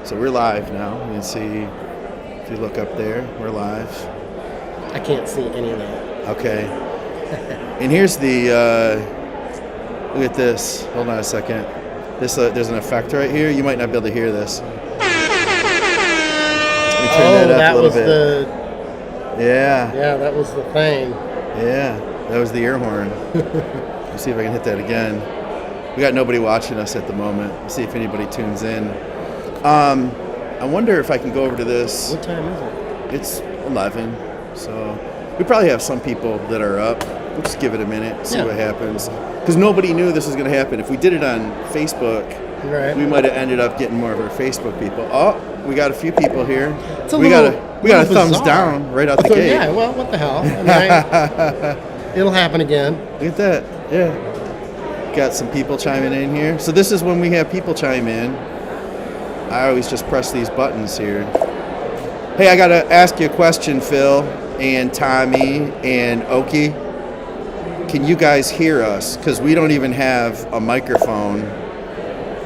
So we're live now. You can see, if you look up there, we're live. I can't see any of that. Okay. And here's the, look at this. Hold on a second. There's an effect right here. You might not be able to hear this. Let me turn that up a little bit. Yeah. Yeah, that was the thing. Yeah, that was the air horn. Let's see if I can hit that again. We got nobody watching us at the moment. Let's see if anybody tunes in. I wonder if I can go over to this. What time is it? It's 11, so we probably have some people that are up. We'll just give it a minute, see what happens. Because nobody knew this was going to happen. If we did it on Facebook, we might have ended up getting more of our Facebook people. Oh, we got a few people here. We got a thumbs down right out the gate. Yeah, well, what the hell? I mean, it'll happen again. Look at that. Yeah. Got some people chiming in here. So this is when we have people chime in. I always just press these buttons here. Hey, I got to ask you a question, Phil and Tommy and Oki. Can you guys hear us? Because we don't even have a microphone.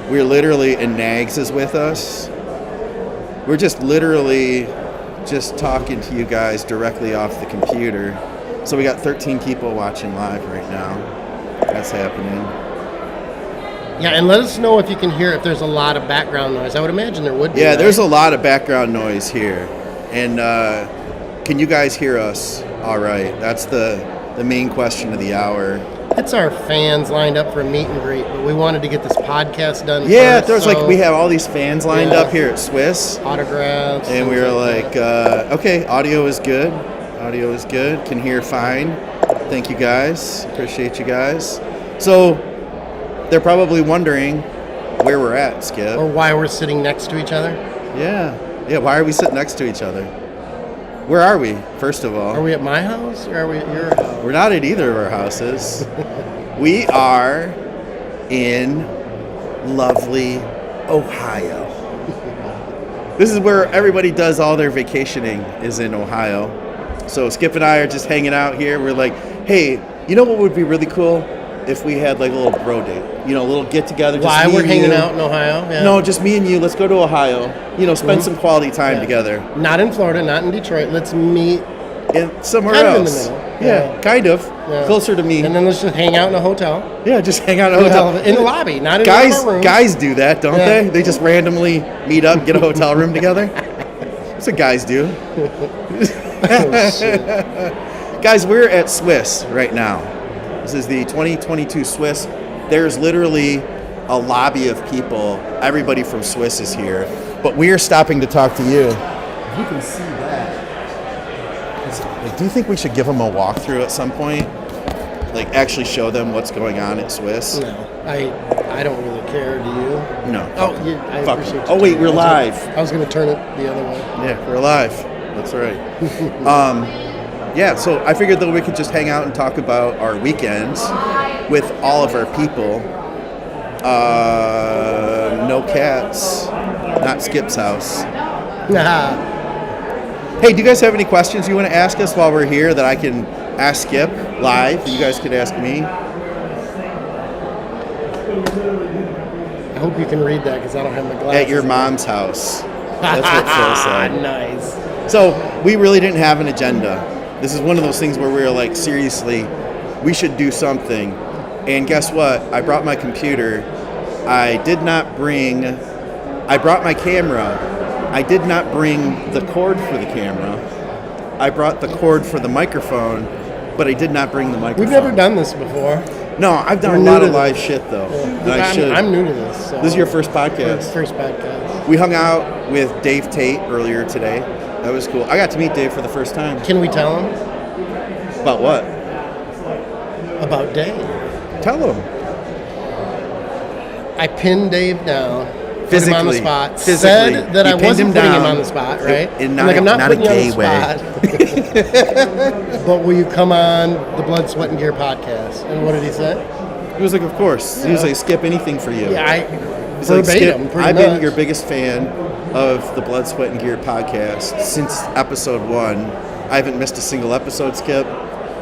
We're literally, and Nags is with us. We're just literally just talking to you guys directly off the computer. So we got 13 people watching live right now. That's happening. Yeah, and let us know if you can hear if there's a lot of background noise. I would imagine there would be. Yeah, there's a lot of background noise here. And can you guys hear us all right? That's the main question of the hour. It's our fans lined up for a meet and greet, but we wanted to get this podcast done first. There's we have all these fans lined up here at Swis. Autographs. And we were like, okay, audio is good. Audio is good. Can hear fine. Thank you guys. Appreciate you guys. So they're probably wondering where we're at, Skip. Or why we're sitting next to each other. Yeah, why are we sitting next to each other? Where are we, first of all? Are we at my house or are we at your house? We're not at either of our houses. We are in lovely Ohio. This is where everybody does all their vacationing, is in Ohio. So Skip and I are just hanging out here. We're like, hey, you know what would be really cool? If we had like a little bro date, a little get together. Why we're hanging out in Ohio? Yeah. No, just me and you. Let's go to Ohio. Spend some quality time together. Not in Florida, not in Detroit. Let's meet somewhere kind else. Of in the middle. Yeah, kind of. Yeah. Closer to me. And then let's just hang out in a hotel. Yeah, just hang out in a hotel. In the lobby, not in our room. Guys do that, don't they? They just randomly meet up, get a hotel room together. That's what guys do. Oh, shit. Guys, we're at Swis right now. This is the 2022 Swis. There's literally a lobby of people. Everybody from Swis is here. But we are stopping to talk to you. If you can see that. Do you think we should give them a walkthrough at some point? Like actually show them what's going on at Swis? No. I don't really care. Do you? No. Oh, I appreciate you. Oh, wait, we're live. I was going to turn it the other way. Yeah, we're live. That's right. Yeah, so I figured that we could just hang out and talk about our weekends with all of our people. No cats, not Skip's house. Hey, do you guys have any questions you want to ask us while we're here that I can ask Skip live? You guys could ask me. I hope you can read that because I don't have my glasses. At your mom's house. That's what Phil said. Nice. So we really didn't have an agenda. This is one of those things where we were like, seriously, we should do something. And guess what? I brought my computer. I brought my camera. I did not bring the cord for the camera. I brought the cord for the microphone, but I did not bring the microphone. We've never done this before. No, I've done a lot of live shit though. Yeah. I'm new to this. So. This is your first podcast. First podcast. We hung out with Dave Tate earlier today. That was cool. I got to meet Dave for the first time. Can we tell him? About what? About Dave. Tell him. I pinned Dave down. Physically. Put him on the spot. Physically. Said that I wasn't putting him on the spot, right? I'm not putting you on the spot. But will you come on the Blood, Sweat, and Gear podcast? And what did he say? He was like, of course. Yeah. He was like, Skip, anything for you. Yeah, He's verbatim, like, Skip, I've been your biggest fan of the Blood, Sweat, and Gear podcast since episode 1. I haven't missed a single episode, Skip.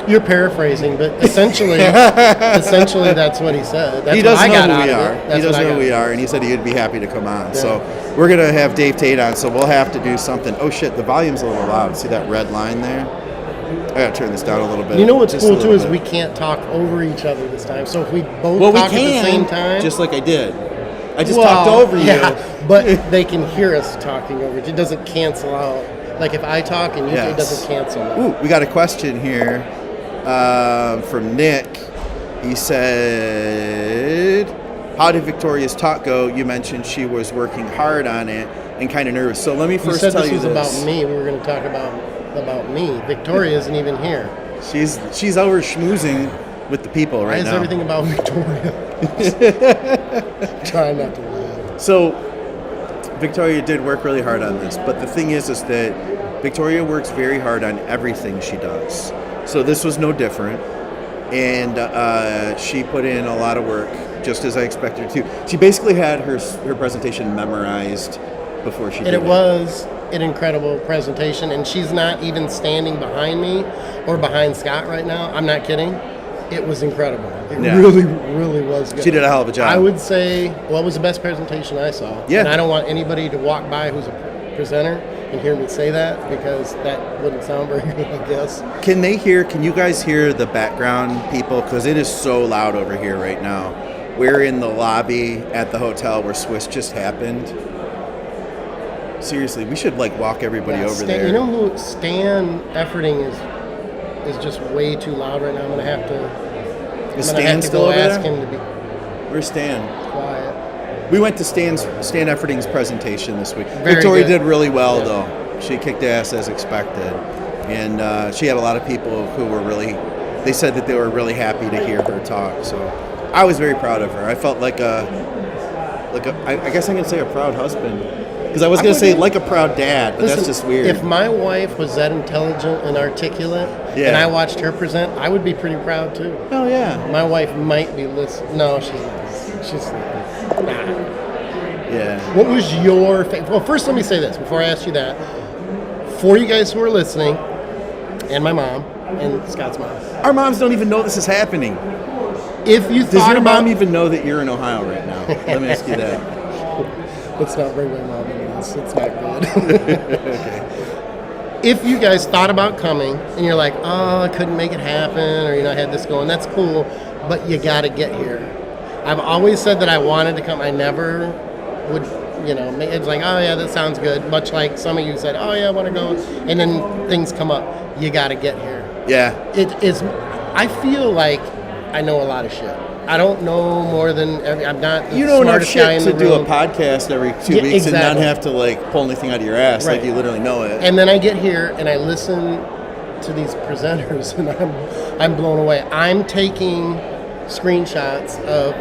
You're paraphrasing, but essentially that's what he said. That's He does what I know got who out we of are. it. That's He does what I know got who we out of are, it. and he said he'd be happy to come on. Yeah. So we're going to have Dave Tate on, so we'll have to do something. Oh, shit, the volume's a little loud. See that red line there? I got to turn this down a little bit. You know what's just a cool, too, little is bit. we can't talk over each other this time. So if we both Well, talk we can, at the same time... just like I did. I just Well, talked over you. Yeah, but they can hear us talking over it. It doesn't cancel out. Like if I talk and you, it doesn't cancel out. Ooh, we got a question here from Nick. He said, how did Victoria's talk go? You mentioned she was working hard on it and kind of nervous. So let me first tell you this. You said this was about me. We were going to talk about me. Victoria isn't even here. She's over schmoozing with the people right now. Why is everything about Victoria? Trying not to laugh. So Victoria did work really hard on this, but the thing is that Victoria works very hard on everything she does. So this was no different. And she put in a lot of work, just as I expected her to. She basically had her presentation memorized before she did it. And it was an incredible presentation, and she's not even standing behind me or behind Scott right now. I'm not kidding. It was incredible. It really, really was good. She did a hell of a job. I would say, well, it was the best presentation I saw. Yeah. And I don't want anybody to walk by who's a presenter and hear me say that, because that wouldn't sound very good, I guess. Can you guys hear the background people? Because it is so loud over here right now. We're in the lobby at the hotel where Swis just happened. Seriously, we should walk everybody over there. You know who Stan Efforting is just way too loud right now. I'm gonna have to. Is Stan still over ask there? him to be Where's Stan? quiet. We went to Stan Efforting's presentation this week. Very Victoria good. did really well, though. She kicked ass as expected. And she had a lot of people who were they said that they were really happy to hear her talk. So I was very proud of her. I felt I guess I can say a proud husband. Because I was going to say like a proud dad, but that's just weird. If my wife was that intelligent and articulate, and I watched her present, I would be pretty proud too. Oh yeah. My wife might be listening. No, she's not. She's not. Yeah. What was your favorite? Well, first let me say this before I ask you that. For you guys who are listening, and my mom, and Scott's mom. Our moms don't even know this is happening. If you Does your mom even know that you're in Ohio right now? Let me ask you that. Let's not bring my mom into this. It's not good. Okay. If you guys thought about coming and you're like, oh, I couldn't make it happen, or I had this going, that's cool, but you got to get here. I've always said that I wanted to come. I never would, it's like, oh yeah, that sounds good. Much like some of you said, oh yeah, I want to go, and then things come up. You got to get here. Yeah. It is. I feel like I know a lot of shit. I don't know more than I'm not the smartest guy in the room. You know enough shit to do a podcast every 2 weeks and not have to pull anything out of your ass. Right. Like you literally know it. And then I get here and I listen to these presenters and I'm blown away. I'm taking screenshots of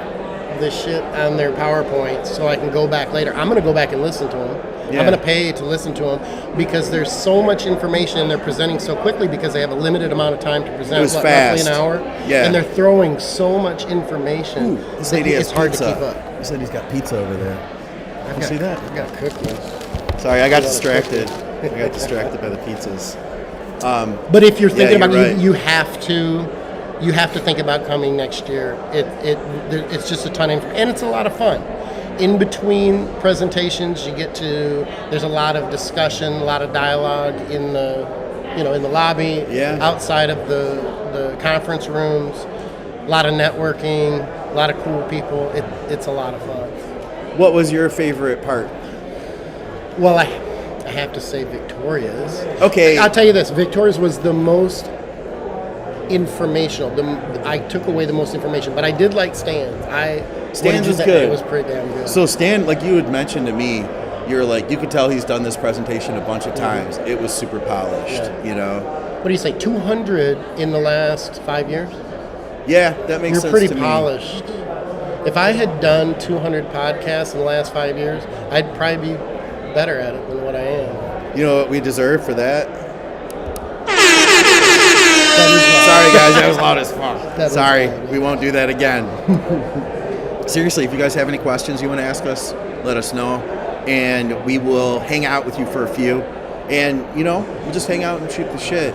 the shit on their PowerPoints so I can go back later. I'm going to go back and listen to them. Yeah. I'm going to pay to listen to them because there's so much information and they're presenting so quickly because they have a limited amount of time to present. It was fast. Roughly an hour. Yeah. And they're throwing so much information. This lady has it's hard pizza. to keep up. He said he's got pizza over there. You see that? I've got to cook this. Sorry, I got distracted. I got distracted by the pizzas. But if you're thinking about right. you have to think about coming next year. It's just a ton of information, and it's a lot of fun. In between presentations, there's a lot of discussion, a lot of dialogue in the lobby, outside of the conference rooms, a lot of networking, a lot of cool people. It's a lot of fun. What was your favorite part? Well, I have to say Victoria's. Okay. I'll tell you this. Victoria's was the most informational. I took away the most information, but I did like Stan's. Stan's was good. It was pretty damn good. So Stan, like you had mentioned to me, you're like, you could tell he's done this presentation a bunch of times. It was super polished, What do you say, 200 in the last 5 years? Yeah, that makes sense to me. You're pretty polished. If I had done 200 podcasts in the last 5 years, I'd probably be better at it than what I am. You know what we deserve for that? Sorry, guys, that was loud as fuck. Sorry, we won't do that again. Seriously, if you guys have any questions you want to ask us, let us know, and we will hang out with you for a few, and we'll just hang out and shoot the shit.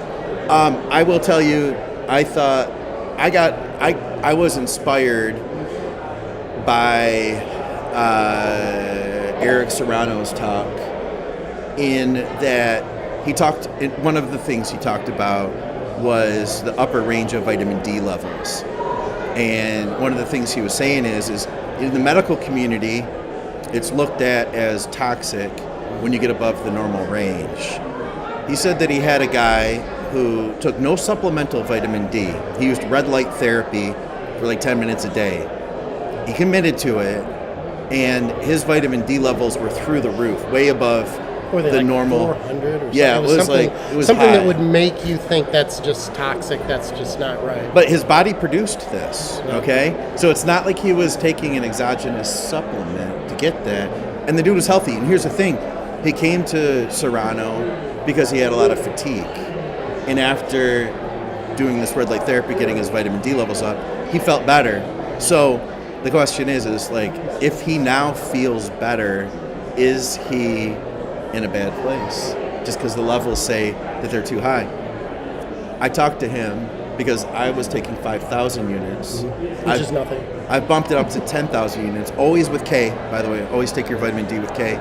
I will tell you, I thought I was inspired by Eric Serrano's talk, in that one of the things he talked about was the upper range of vitamin D levels. And one of the things he was saying is in the medical community, it's looked at as toxic when you get above the normal range. He said that he had a guy who took no supplemental vitamin D. He used red light therapy for like 10 minutes a day. He committed to it, and his vitamin D levels were through the roof, way above the like normal. 400 or something? Yeah, it was something, like, it was something high. that would make you think that's just toxic, that's just not right. But his body produced this, okay? So it's not like he was taking an exogenous supplement to get that. And the dude was healthy. And here's the thing. He came to Serrano because he had a lot of fatigue. And after doing this red light therapy, getting his vitamin D levels up, he felt better. So the question is like, if he now feels better, is he in a bad place just because the levels say that they're too high? I talked to him because I was taking 5,000 units. Which is nothing. I bumped it up to 10,000 units, always with K, by the way. Always take your vitamin D with K.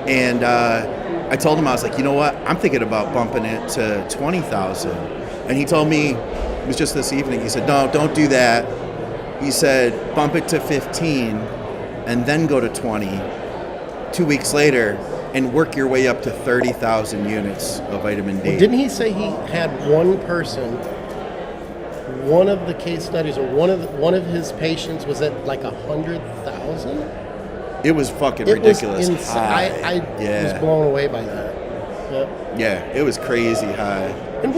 And I told him, I was like, you know what? I'm thinking about bumping it to 20,000. And he told me, it was just this evening, he said, no, don't do that. He said, bump it to 15 and then go to 20 2 weeks later and work your way up to 30,000 units of vitamin D. Well, didn't he say he had one person, one of the case studies, or one of his patients was at like 100,000? It was fucking ridiculous. Was I was blown away by that. Yep. Yeah, it was crazy high. And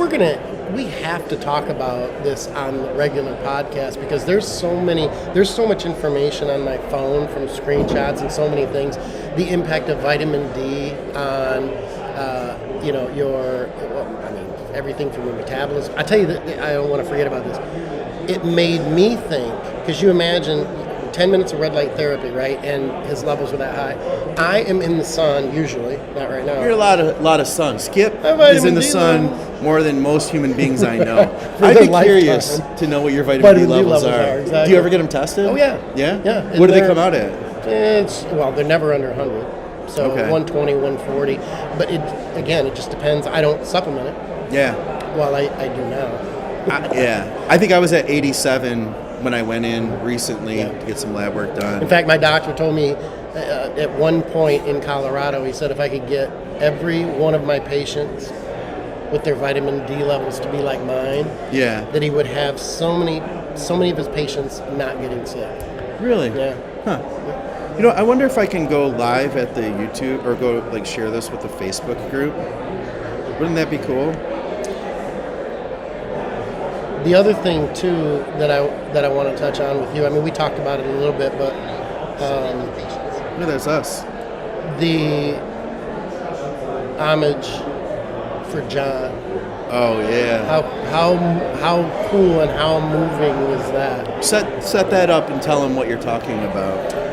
we have to talk about this on the regular podcast, because there's so much information on my phone from screenshots and so many things. The impact of vitamin D on, everything from your metabolism. I tell you that I don't want to forget about this. It made me think, because you imagine 10 minutes of red light therapy, right? And his levels were that high. I am in the sun usually, not right now. You're a lot of sun. Skip is in the sun more than most human beings I know. I'd be curious to know what your vitamin D levels are. Exactly. Do you ever get them tested? Oh yeah. Yeah? Yeah. What do they come out at? They're never under 100. So Okay. 120, 140. But it just depends. I don't supplement it. Yeah. Well, I do now. I think I was at 87 when I went in recently to get some lab work done. In fact, my doctor told me at one point in Colorado, he said if I could get every one of my patients with their vitamin D levels to be like mine, that he would have so many of his patients not getting sick. Really? Yeah. Huh. I wonder if I can go live at the YouTube or go share this with the Facebook group. Wouldn't that be cool? The other thing too that I want to touch on with you, I mean, we talked about it a little bit, but there's us. The homage for John. Oh yeah. How cool and how moving was that? Set that up and tell them what you're talking about.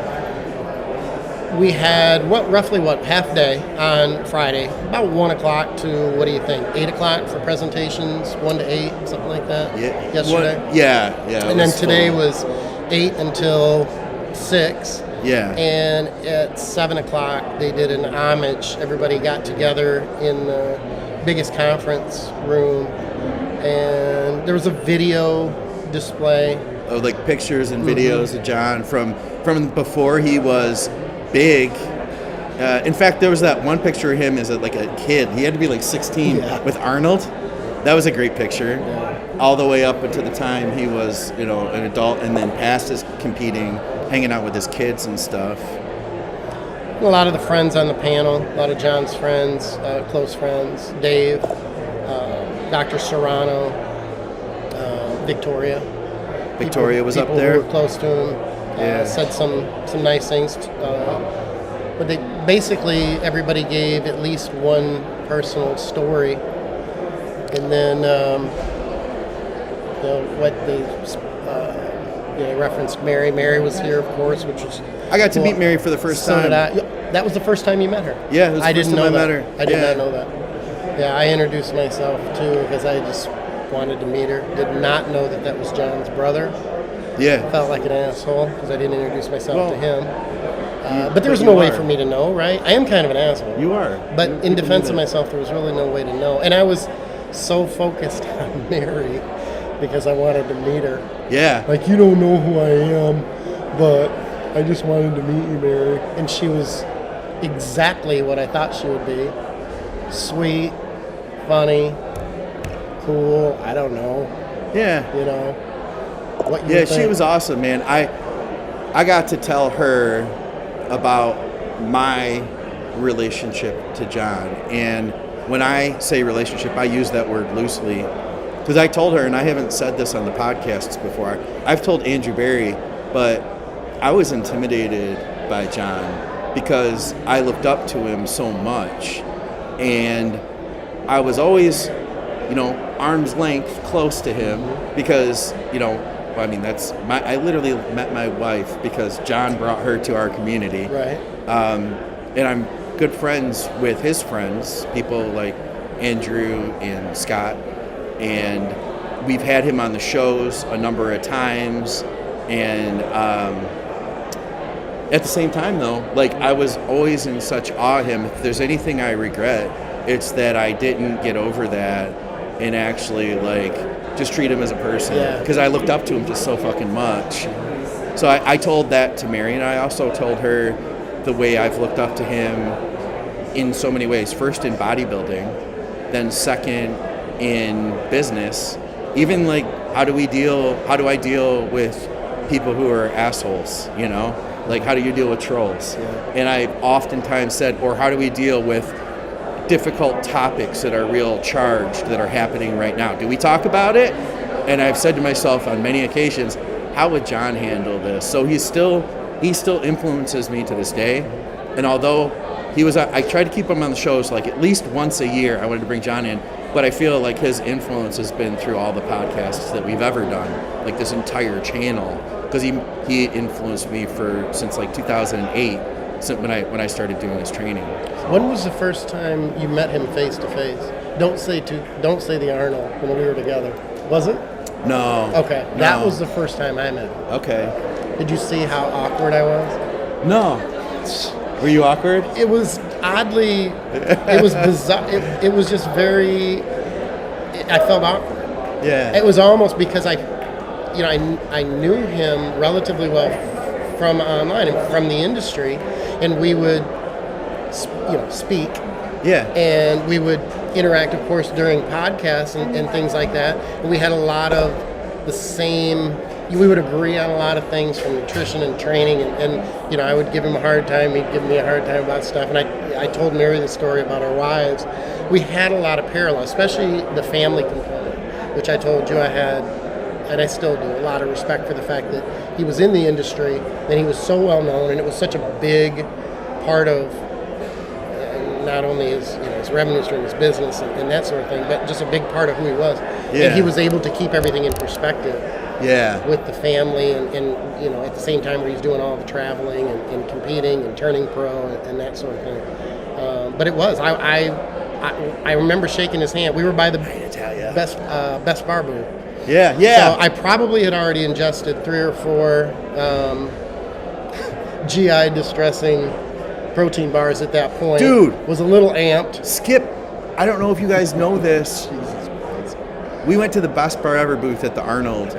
We had roughly half day on Friday, about 1 o'clock to, what do you think, 8 o'clock for presentations, 1 to 8, something like that. Yeah. Yesterday. Yeah. And then today was 8 until 6. Yeah. And at 7 o'clock they did an homage. Everybody got together in the biggest conference room, and there was a video display of pictures and videos of John from before he was big. In fact, there was that one picture of him as a kid. He had to be 16 with Arnold. That was a great picture. Yeah. All the way up until the time he was, an adult, and then past his competing, hanging out with his kids and stuff. A lot of the friends on the panel, a lot of John's friends, close friends, Dave, Dr. Serrano, Victoria. Victoria was up there. People who were close to him. Said some nice things, but they basically everybody gave at least one personal story, and then what they referenced Mary. Mary was here, of course, which was I got to meet Mary for the first time. Did I. That was the first time you met her. Yeah, it was the first time I met her. I did not know that. Yeah, I introduced myself too because I just wanted to meet her. Did not know that was John's brother. Yeah. Felt like an asshole because I didn't introduce myself to him. But there was but no you way are. for me to know, right? I am kind of an asshole. You are. But in You defense of admit it. myself, there was really no way to know. And I was so focused on Mary because I wanted to meet her. Yeah. Like, you don't know who I am, but I just wanted to meet you, Mary. And she was exactly what I thought she would be. Sweet, funny, cool, I don't know. Yeah. You know, what you Yeah, think. she was awesome, man. I got to tell her about my relationship to John. And when I say relationship, I use that word loosely. Because I told her, and I haven't said this on the podcasts before, I've told Andrew Barry, but I was intimidated by John because I looked up to him so much. And I was always, arm's length close to him because, I mean, I literally met my wife because John brought her to our community. Right. And I'm good friends with his friends, people like Andrew and Scott. And we've had him on the shows a number of times. And at the same time, though, like, I was always in such awe of him. If there's anything I regret, it's that I didn't get over that and actually, like, just treat him as a person. Yeah. Because I looked up to him just so fucking much. So I told that to Mary, and I also told her the way I've looked up to him in so many ways. First in bodybuilding, then second in business. Even, like, how do I deal with people who are assholes, Like, how do you deal with trolls? Yeah. And I've oftentimes said, or how do we deal with difficult topics that are real charged that are happening right now? Do we talk about it? And I've said to myself on many occasions, how would John handle this? So he still influences me to this day. And although I tried to keep him on the shows like at least once a year. I wanted to bring John in, but I feel like his influence has been through all the podcasts that we've ever done, like this entire channel, because he influenced me since like 2008, when I started doing this training. When was the first time you met him face to face? Don't say the Arnold when we were together. Was it? No. Okay. No. That was the first time I met him. Okay. Did you see how awkward I was? No. Were you awkward? It was oddly, it was bizarre. It was just I felt awkward. Yeah. It was almost because I knew him relatively well from online and from the industry, and we would, speak. Yeah. And we would interact, of course, during podcasts and things like that. And we had a lot of the same. We would agree on a lot of things from nutrition and training, and I would give him a hard time. He'd give me a hard time about stuff. And I told Mary the story about our wives. We had a lot of parallels, especially the family component, which I told you I had, and I still do, a lot of respect for the fact that he was in the industry, and he was so well known, and it was such a big part of not only his revenue stream, his business, and that sort of thing, but just a big part of who he was. Yeah. And he was able to keep everything in perspective. Yeah. With the family and at the same time where he's doing all the traveling and competing and turning pro and that sort of thing. But it was. I remember shaking his hand. We were by the best bar booth. Yeah. So I probably had already ingested 3 or 4 GI distressing protein bars at that point. Dude. Was a little amped. Skip, I don't know if you guys know this. We went to the Best Bar Ever booth at the Arnold,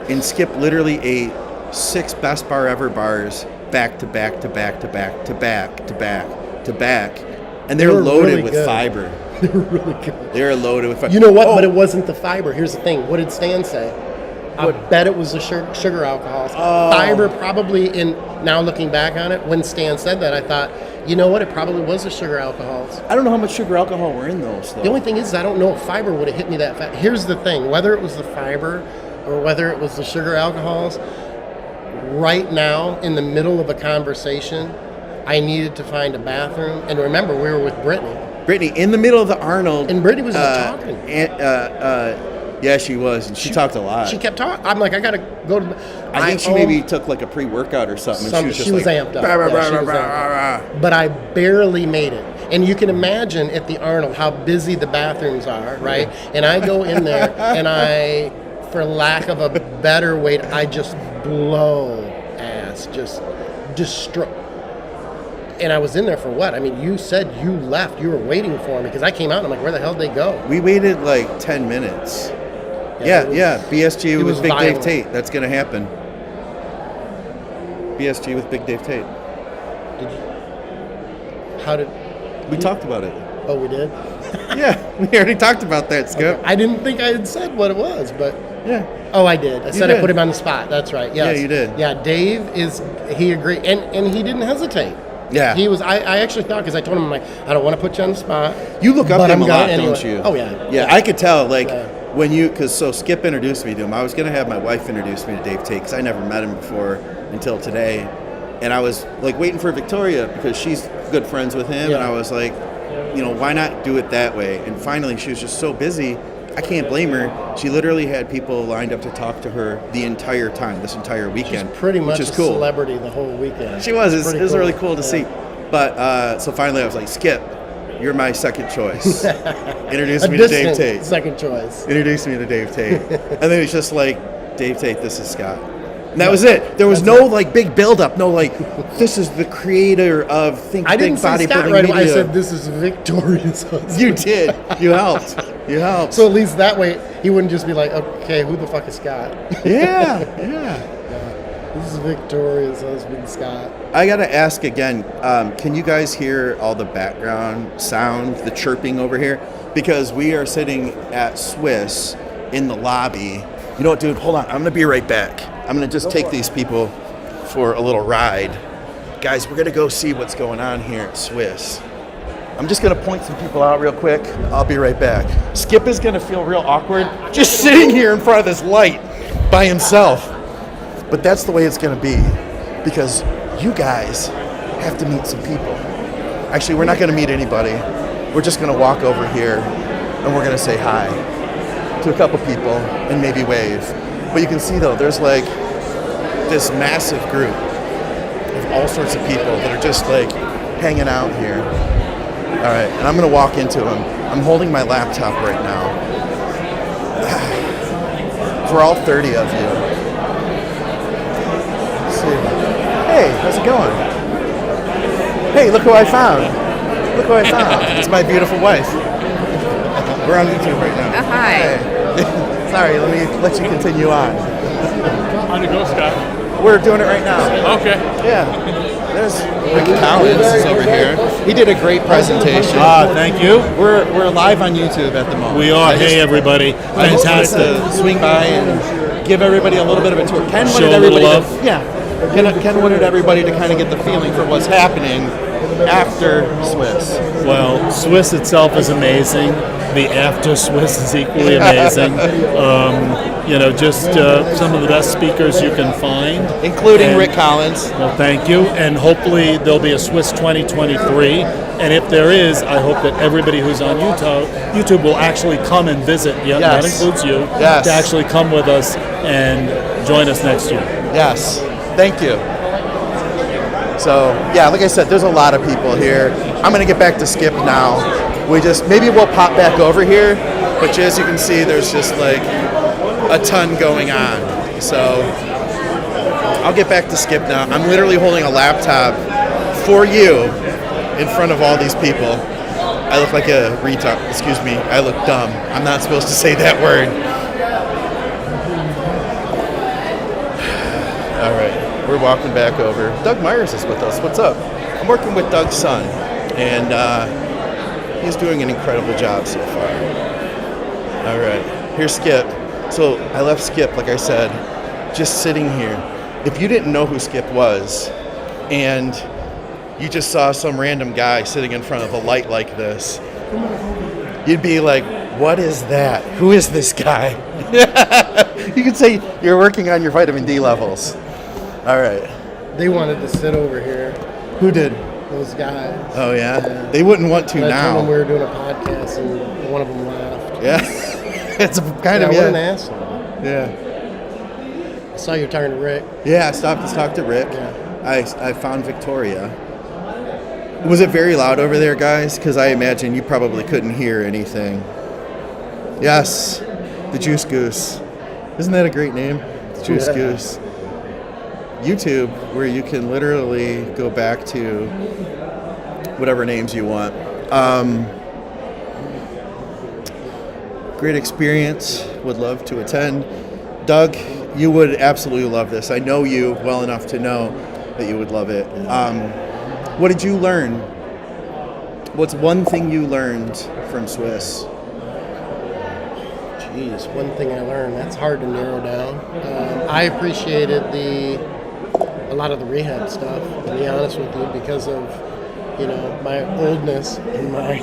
and Skip literally ate 6 Best Bar Ever bars back to back to back to back to back to back to back, and they're loaded really with good. fiber. They were really good. They're loaded with fiber. You know what? But it wasn't the fiber. Here's the thing. What did Stan say? I bet it was the sugar alcohols. Fiber probably, now looking back on it, when Stan said that, I thought, you know what? It probably was the sugar alcohols. I don't know how much sugar alcohol were in those, though. The only thing is I don't know if fiber would have hit me that fast. Here's the thing. Whether it was the fiber or whether it was the sugar alcohols, right now, in the middle of a conversation, I needed to find a bathroom. And remember, we were with Brittany. Brittany, in the middle of the Arnold. And Brittany was just talking. Yeah, she was. And she talked a lot. She kept talking. I'm like, I got to go to... I think she maybe took like a pre-workout or something. And She was like, amped up. "Bah, bah, Yeah, bah, she bah, was bah, amped bah, up. bah." But I barely made it. And you can imagine at the Arnold how busy the bathrooms are, right? And I go in there and I, for lack of a better way, I just blow ass, just destroy. And I was in there for what? I mean, you said you left. You were waiting for me because I came out and I'm like, where the hell did they go? We waited like 10 minutes. Yeah. BSG with Big violent. Dave Tate. That's going to happen. BSG with Big Dave Tate. We talked about it. Oh, we did? Yeah, we already talked about that, Skip. Okay. I didn't think I had said what it was, but... Yeah. Oh, I did. I said did. I put him on the spot. That's right. Yes. Yeah, you did. Yeah, Dave he agreed. And he didn't hesitate. Yeah. He was, I actually thought, because I told him, I'm like, I don't want to put you on the spot. You look up but to him I'm a lot, gonna don't anyway. you? Oh, yeah. Yeah, I could tell, like, when you, so Skip introduced me to him. I was going to have my wife introduce me to Dave Tate, because I never met him before until today. And I was, like, waiting for Victoria, because she's good friends with him, and I was like, you know, why not do it that way? And finally, she was just so busy, I can't blame her. She literally had people lined up to talk to her the entire time, this entire weekend. She's pretty much which is a cool. celebrity the whole weekend. She was. It was cool. really cool to see. But so finally, I was like, Skip, you're my second choice. Introduce me to Dave Tate. Second choice. Introduce me to Dave Tate. And then it's just like, Dave Tate, this is Scott. And that was it. There was no like big build-up. No like, this is the creator of Think I Big didn't say Bodybuilding Scott right away. I Media. said, this is Victoria's husband. You did. You helped. You helped. So at least that way, he wouldn't just be like, okay, who the fuck is Scott? Yeah. This is Victoria's husband, Scott. I got to ask again, can you guys hear all the background sound, the chirping over here? Because we are sitting at Swis in the lobby. You know what, dude? Hold on. I'm going to be right back. I'm going to just take these people for a little ride. Guys, we're going to go see what's going on here at Swis. I'm just going to point some people out real quick. I'll be right back. Skip is going to feel real awkward just sitting here in front of this light by himself. But that's the way it's going to be because you guys have to meet some people. Actually, we're not going to meet anybody. We're just going to walk over here and we're going to say hi to a couple people and maybe wave. But you can see though, there's like this massive group of all sorts of people that are just like hanging out here. All right, and I'm going to walk into them. I'm holding my laptop right now. For all 30 of you. Hey, how's it going? Hey, look who I found. Look who I found. It's my beautiful wife. We're on YouTube right now. Hi. Hey. Sorry, let me let you continue on. How'd it go, Scott? We're doing it right now. Okay. Yeah. There's Rick Collins is over here. He did a great presentation. Thank you. We're live on YouTube at the moment. We are. Hey, everybody. I just wanted Fantastic. to swing by and give everybody a little bit of a tour. Ken Show wanted a little everybody love. Ken wanted everybody to kind of get the feeling for what's happening after Swis. Well, Swis itself is amazing. The after Swis is equally amazing. Just some of the best speakers you can find. Including And- Rick Collins. Well, thank you. And hopefully there'll be a Swis 2023. And if there is, I hope that everybody who's on YouTube will actually come and visit. Yeah, Yes. that includes you. Yes. To actually come with us and join us next year. Yes. Thank you. So, yeah, like I said, there's a lot of people here. I'm going to get back to Skip now. Maybe we'll pop back over here, but as you can see, there's just like a ton going on. So, I'll get back to Skip now. I'm literally holding a laptop for you in front of all these people. I look like a retard. Excuse me. I look dumb. I'm not supposed to say that word. All right. We're walking back over. Doug Myers is with us. What's up? I'm working with Doug's son, and he's doing an incredible job so far. All right. Here's Skip. So I left Skip, like I said, just sitting here. If you didn't know who Skip was, and you just saw some random guy sitting in front of a light like this, you'd be like, what is that? Who is this guy? You could say you're working on your vitamin D levels. All right. They wanted to sit over here, Who did? those guys. Oh, yeah? They wouldn't want to And I told them we now. were doing a podcast, and one of them laughed. Yeah. It's kind of, What an yeah. asshole. Yeah. I saw you talking to Rick. Yeah, I stopped to talk to Rick. Yeah. I found Victoria. Was it very loud over there, guys? Because I imagine you probably couldn't hear anything. Yes, the Juice Goose. Isn't that a great name? The Juice Goose. YouTube, where you can literally go back to whatever names you want. Great experience. Would love to attend. Doug, you would absolutely love this. I know you well enough to know that you would love it. What did you learn? What's one thing you learned from Swis? Jeez, one thing I learned, that's hard to narrow down. I appreciated a lot of the rehab stuff, to be honest with you, because of, my oldness and my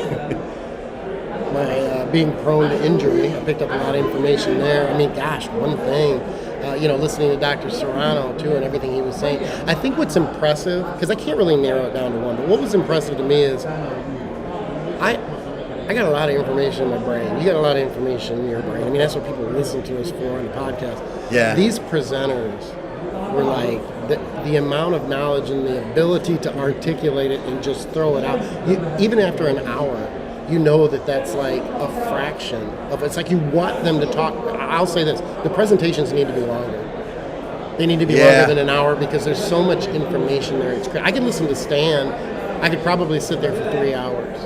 being prone to injury. I picked up a lot of information there. I mean, gosh, one thing, listening to Dr. Serrano, too, and everything he was saying. I think what's impressive, because I can't really narrow it down to one, but what was impressive to me is I got a lot of information in my brain. You got a lot of information in your brain. I mean, that's what people listen to us for on the podcast. Yeah. These presenters were like, the amount of knowledge and the ability to articulate it and just throw it out. Even after an hour, you know that's like a fraction of it. It's like you want them to talk. I'll say this, the presentations need to be longer. They need to be longer than an hour because there's so much information there. It's great. I could listen to Stan. I could probably sit there for 3 hours.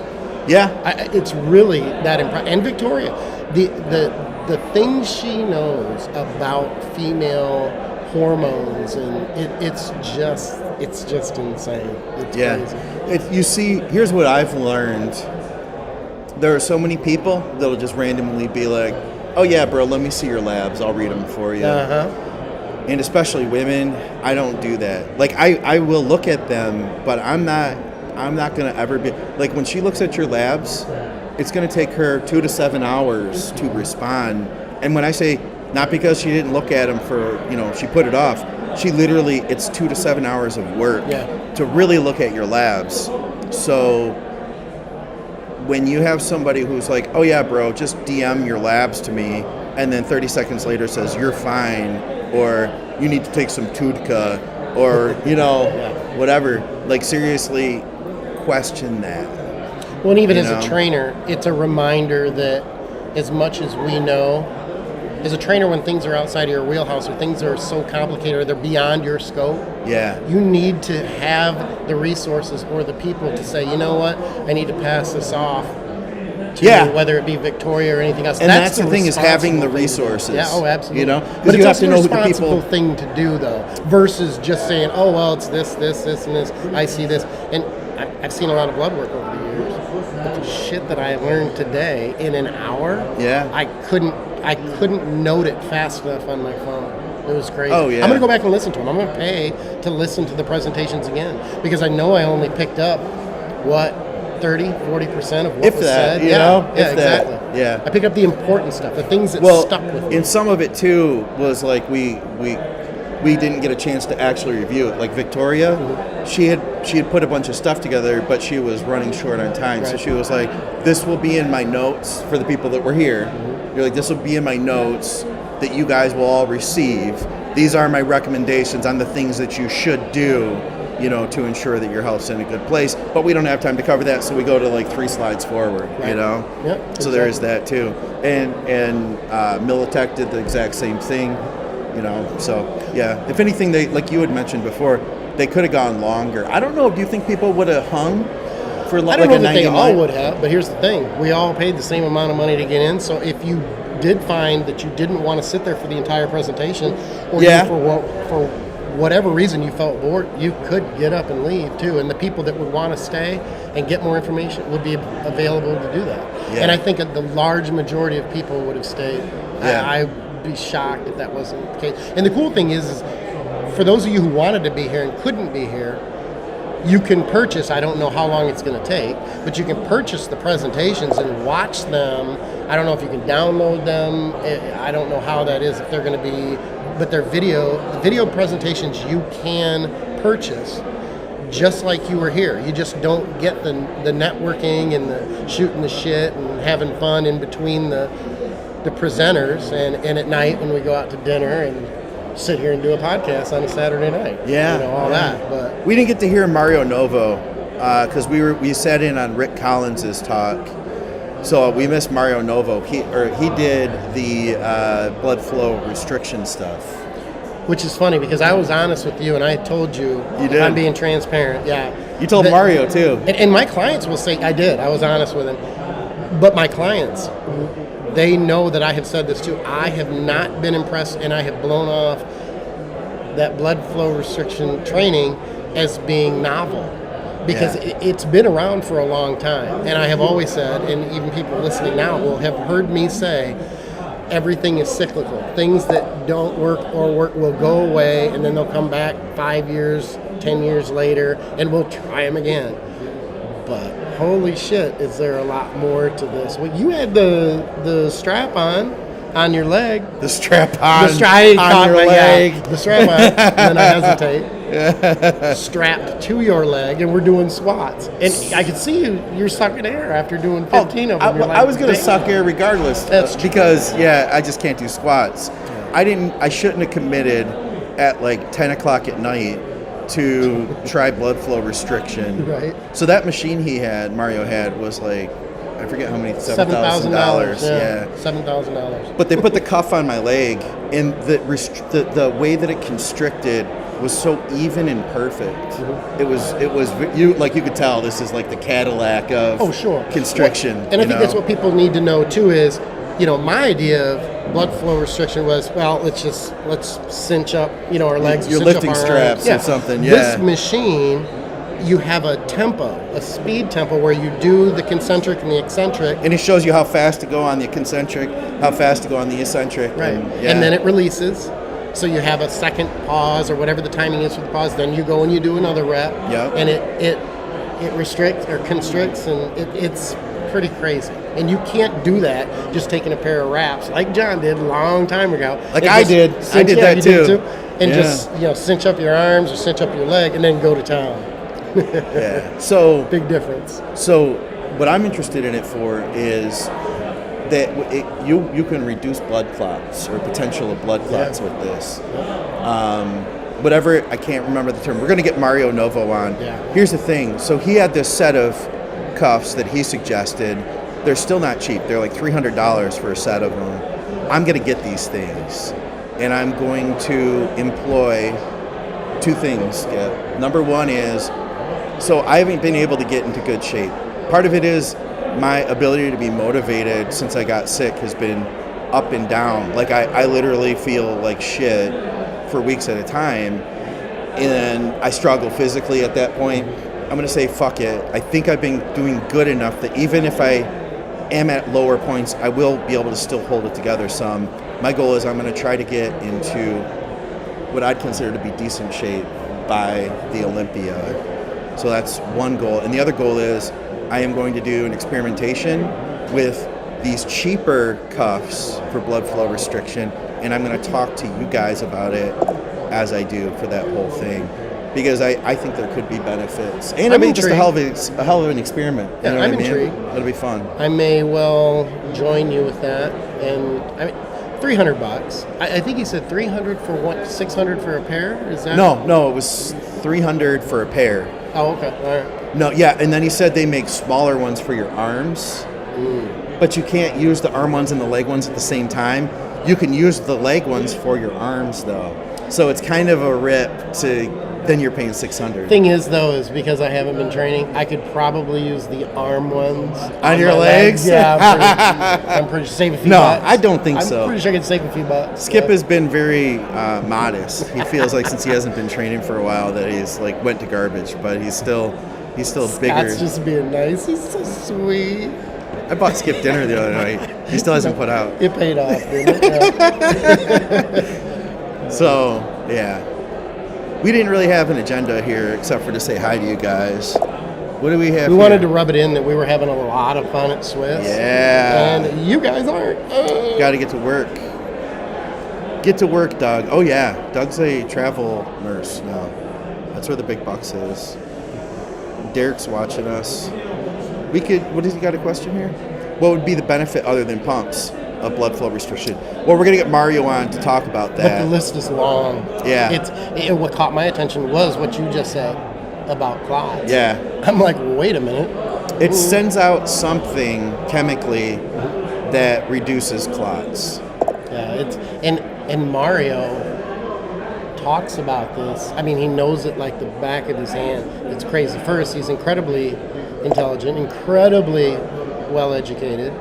Yeah. It's really that impressive. And Victoria, the things she knows about female hormones, and it's just insane. It's crazy. You see, here's what I've learned. There are so many people that'll just randomly be like, oh yeah, bro, let me see your labs. I'll read them for you. Uh-huh. And especially women, I don't do that. Like, I will look at them, but I'm not going to ever be, like, when she looks at your labs, it's going to take her 2 to 7 hours to respond. And when I say, not because she didn't look at them for, she put it off, she literally, it's 2 to 7 hours of work to really look at your labs. So when you have somebody who's like, oh yeah, bro, just DM your labs to me, and then 30 seconds later says, you're fine, or you need to take some Tudka, or, whatever, like, seriously, question that. Well, and even as a trainer, it's a reminder that as much as we know, as a trainer, when things are outside of your wheelhouse or things are so complicated or they're beyond your scope, you need to have the resources or the people to say, you know what, I need to pass this off to whether it be Victoria or anything else. And that's the thing, is having the resources. Yeah, oh, absolutely. But you have to know who the people. It's a responsible thing to do, though, versus just saying, oh, well, it's this, and this. I see this. And I've seen a lot of blood work over the years. But the shit that I learned today in an hour, I couldn't note it fast enough on my phone. It was crazy. Oh, yeah. I'm going to go back and listen to them. I'm going to pay to listen to the presentations again because I know I only picked up, 30-40% of what was said. Exactly. Yeah. I picked up the important stuff, the things that stuck with me. And some of it, too, was like we didn't get a chance to actually review it. Like Victoria, she had put a bunch of stuff together, but she was running short on time. Right. So she was like, this will be in my notes for the people that were here. You're like, this will be in my notes that you guys will all receive. These are my recommendations on the things that you should do, to ensure that your health's in a good place. But we don't have time to cover that, so we go to like 3 slides forward, Yep, So there is that too. And Militech did the exact same thing, So yeah, if anything, they, like you had mentioned before, they could have gone longer. I don't know. Do you think people would have hung for like a 99? I don't know that they all would have, but here's the thing: we all paid the same amount of money to get in. So if you did find that you didn't want to sit there for the entire presentation, or for whatever reason you felt bored, you could get up and leave too. And the people that would want to stay and get more information would be available to do that. Yeah. And I think the large majority of people would have stayed. Yeah. I'd be shocked if that wasn't the case. And the cool thing is for those of you who wanted to be here and couldn't be here, you can purchase, I don't know how long it's going to take, but you can purchase the presentations and watch them. I don't know if you can download them. I don't know how that is, if they're going to be, but they're video presentations you can purchase just like you were here. You just don't get the networking and the shooting the shit and having fun in between the presenters and at night when we go out to dinner and sit here and do a podcast on a Saturday night. Yeah. All that. But we didn't get to hear Mario Novo because we sat in on Rick Collins's talk. So we missed Mario Novo. He did the blood flow restriction stuff. Which is funny because I was honest with you and I told you, did. I'm being transparent. Yeah. You told Mario too. And my clients will say I did. I was honest with him. But my clients, they know that I have said this too. I have not been impressed, and I have blown off that blood flow restriction training as being novel, because it's been around for a long time. And I have always said, and even people listening now will have heard me say, everything is cyclical. Things that don't work or work will go away, and then they'll come back 5 years, 10 years later, and we'll try them again. But holy shit, is there a lot more to this? Well, you had the strap on your leg. The strap on your leg. Yeah, the strap on, and then I hesitate. Strapped to your leg, and we're doing squats. And I could see you're sucking air after doing 15 of them. I was going to suck air regardless. That's because, I just can't do squats. I shouldn't have committed at like 10 o'clock at night to try blood flow restriction. Right. So that machine Mario had was like, I forget how many, $7,000. Yeah. $7,000. But they put the cuff on my leg, and the way that it constricted was so even and perfect. Mm-hmm. It was you could tell this is like the Cadillac of constriction. Well, and I think that's what people need to know too is, my idea of blood flow restriction was, let's cinch up, our legs. Your lifting straps or something. Yeah. This machine, you have a speed tempo where you do the concentric and the eccentric. And it shows you how fast to go on the concentric, how fast to go on the eccentric. Right. And then it releases. So you have a second pause or whatever the timing is for the pause. Then you go and you do another rep. Yep. And it restricts or constricts, and it's pretty crazy. And you can't do that just taking a pair of wraps like John did a long time ago. I did that too. And just cinch up your arms or cinch up your leg and then go to town. Yeah. So big difference. So what I'm interested in it for is that you can reduce blood clots or potential of blood clots with this. Whatever, I can't remember the term. We're going to get Mario Novo on. Yeah. Here's the thing. So he had this set of cuffs that he suggested. They're still not cheap. They're like $300 for a set of them. I'm going to get these things, and I'm going to employ two things, Skip. Number one is, so I haven't been able to get into good shape. Part of it is my ability to be motivated since I got sick has been up and down. Like I literally feel like shit for weeks at a time, and I struggle physically at that point. I'm going to say fuck it. I think I've been doing good enough that even if I am at lower points, I will be able to still hold it together some. My goal is I'm going to try to get into what I'd consider to be decent shape by the Olympia. So that's one goal. And the other goal is I am going to do an experimentation with these cheaper cuffs for blood flow restriction, and I'm going to talk to you guys about it as I do for that whole thing, because I think there could be benefits. And it'll be just a hell of an experiment. You know what I'm I mean? intrigued. It'll be fun. I may well join you with that. And $300. I think he said 300 for what? 600 for a pair? Is that? No, it was 300 for a pair. Oh, okay. All right. No, yeah, and then he said they make smaller ones for your arms, but you can't use the arm ones and the leg ones at the same time. You can use the leg ones for your arms, though. So it's kind of a rip to, then you're paying $600. Thing is, though, is because I haven't been training, I could probably use the arm ones. On your legs? Yeah, I'm pretty sure save a few bucks. No, I don't think so. I'm pretty sure I could save a few bucks. Skip has been very modest. He feels like since he hasn't been training for a while that he's like went to garbage, but he's still bigger. Scott's just being nice. He's so sweet. I bought Skip dinner the other night. He still hasn't put out. It paid off, didn't it? Yeah. So, yeah. We didn't really have an agenda here except for to say hi to you guys. What do we have? We wanted to rub it in that we were having a lot of fun at Swis. Yeah. And you guys aren't. Got to get to work. Get to work, Doug. Oh, yeah. Doug's a travel nurse now. That's where the big bucks is. Derek's watching us. What has he got a question here? What would be the benefit other than pumps of blood flow restriction? Well, we're going to get Mario on to talk about that. But the list is long. Yeah. What caught my attention was what you just said. about clots. Yeah. I'm like, wait a minute. It sends out something chemically that reduces clots. Yeah, and Mario talks about this. I mean, he knows it like the back of his hand. It's crazy. First, he's incredibly intelligent, incredibly well educated,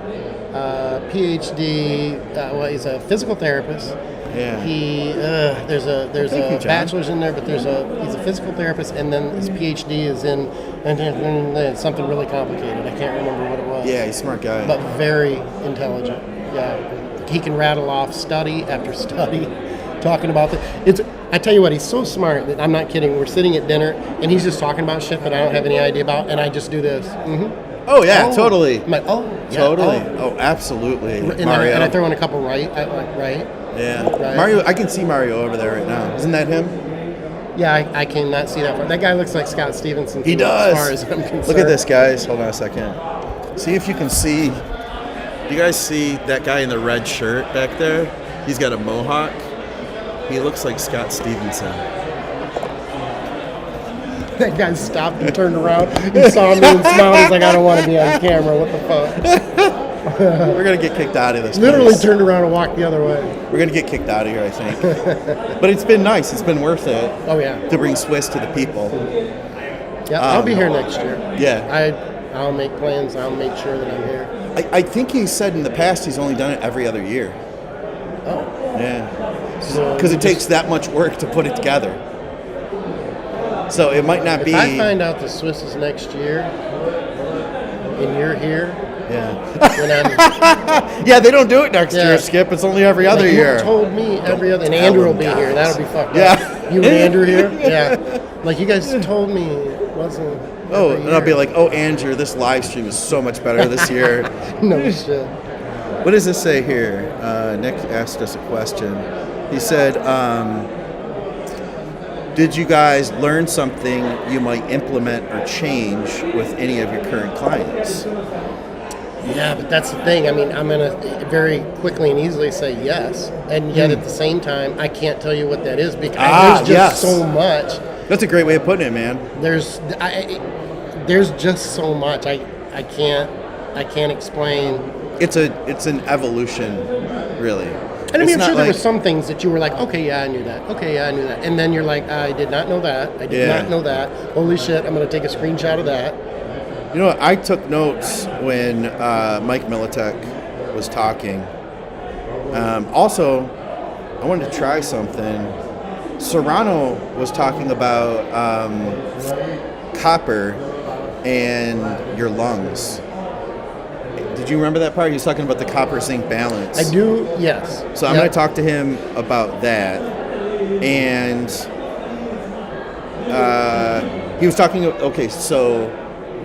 PhD. Well, he's a physical therapist. Yeah. He there's a Thank you, John. bachelor's in there, but he's a physical therapist, and then his PhD is in something really complicated. I can't remember what it was. Yeah, he's a smart guy. But very intelligent. Yeah, he can rattle off study after study, talking about I tell you what, he's so smart that I'm not kidding. We're sitting at dinner, and he's just talking about shit that I don't have any idea about, and I just do this. Mm-hmm. Oh yeah, totally. I'm like, yeah, Totally. Oh, absolutely. And Mario. then I throw in a couple right. Yeah. Right. Mario, I can see Mario over there right now. Isn't that him? Yeah, I cannot see that far. That guy looks like Scott Stevenson. He does. As far as I'm concerned. Look at this, guys. Hold on a second. See if you can see. Do you guys see that guy in the red shirt back there? He's got a mohawk. He looks like Scott Stevenson. That guy stopped and turned around. He saw me and smiled. He's like, I don't want to be on camera. What the fuck? We're going to get kicked out of this Literally place. turned around and walked the other way. We're going to get kicked out of here, I think. But it's been nice. It's been worth it Oh, yeah. to bring Swis to the people. Yeah, I'll be here next year. Yeah. I'll make plans. I'll make sure that I'm here. I think he said in the past he's only done it every other year. Oh. Yeah. So Because it takes that much work to put it together. So it might not be. If I find out the Swis is next year and you're here, when I'm, yeah, they don't do it next year, Skip. It's only every other year. You told me every other, and Andrew will be here. That'll be fucked up. You and Andrew here? Yeah. Like you guys told me it wasn't. Oh, and I'll be like, oh, Andrew, this live stream is so much better this year. No shit. What does this say here? Nick asked us a question. He said, did you guys learn something you might implement or change with any of your current clients? Yeah, but that's the thing. I mean, I'm going to very quickly and easily say yes. And yet at the same time, I can't tell you what that is because there's just so much. That's a great way of putting it, man. There's just so much. I can't explain. It's an evolution, really. And I mean, I'm sure there were some things that you were like, okay, yeah, I knew that. Okay, yeah, I knew that. And then you're like, I did not know that. I did not know that. Holy shit, I'm going to take a screenshot of that. You know what? I took notes when Mike Militek was talking. Also, I wanted to try something. Serrano was talking about copper and your lungs. Did you remember that part? He was talking about the copper zinc balance. I do, yes. So I'm going to talk to him about that. And he was talking, okay, so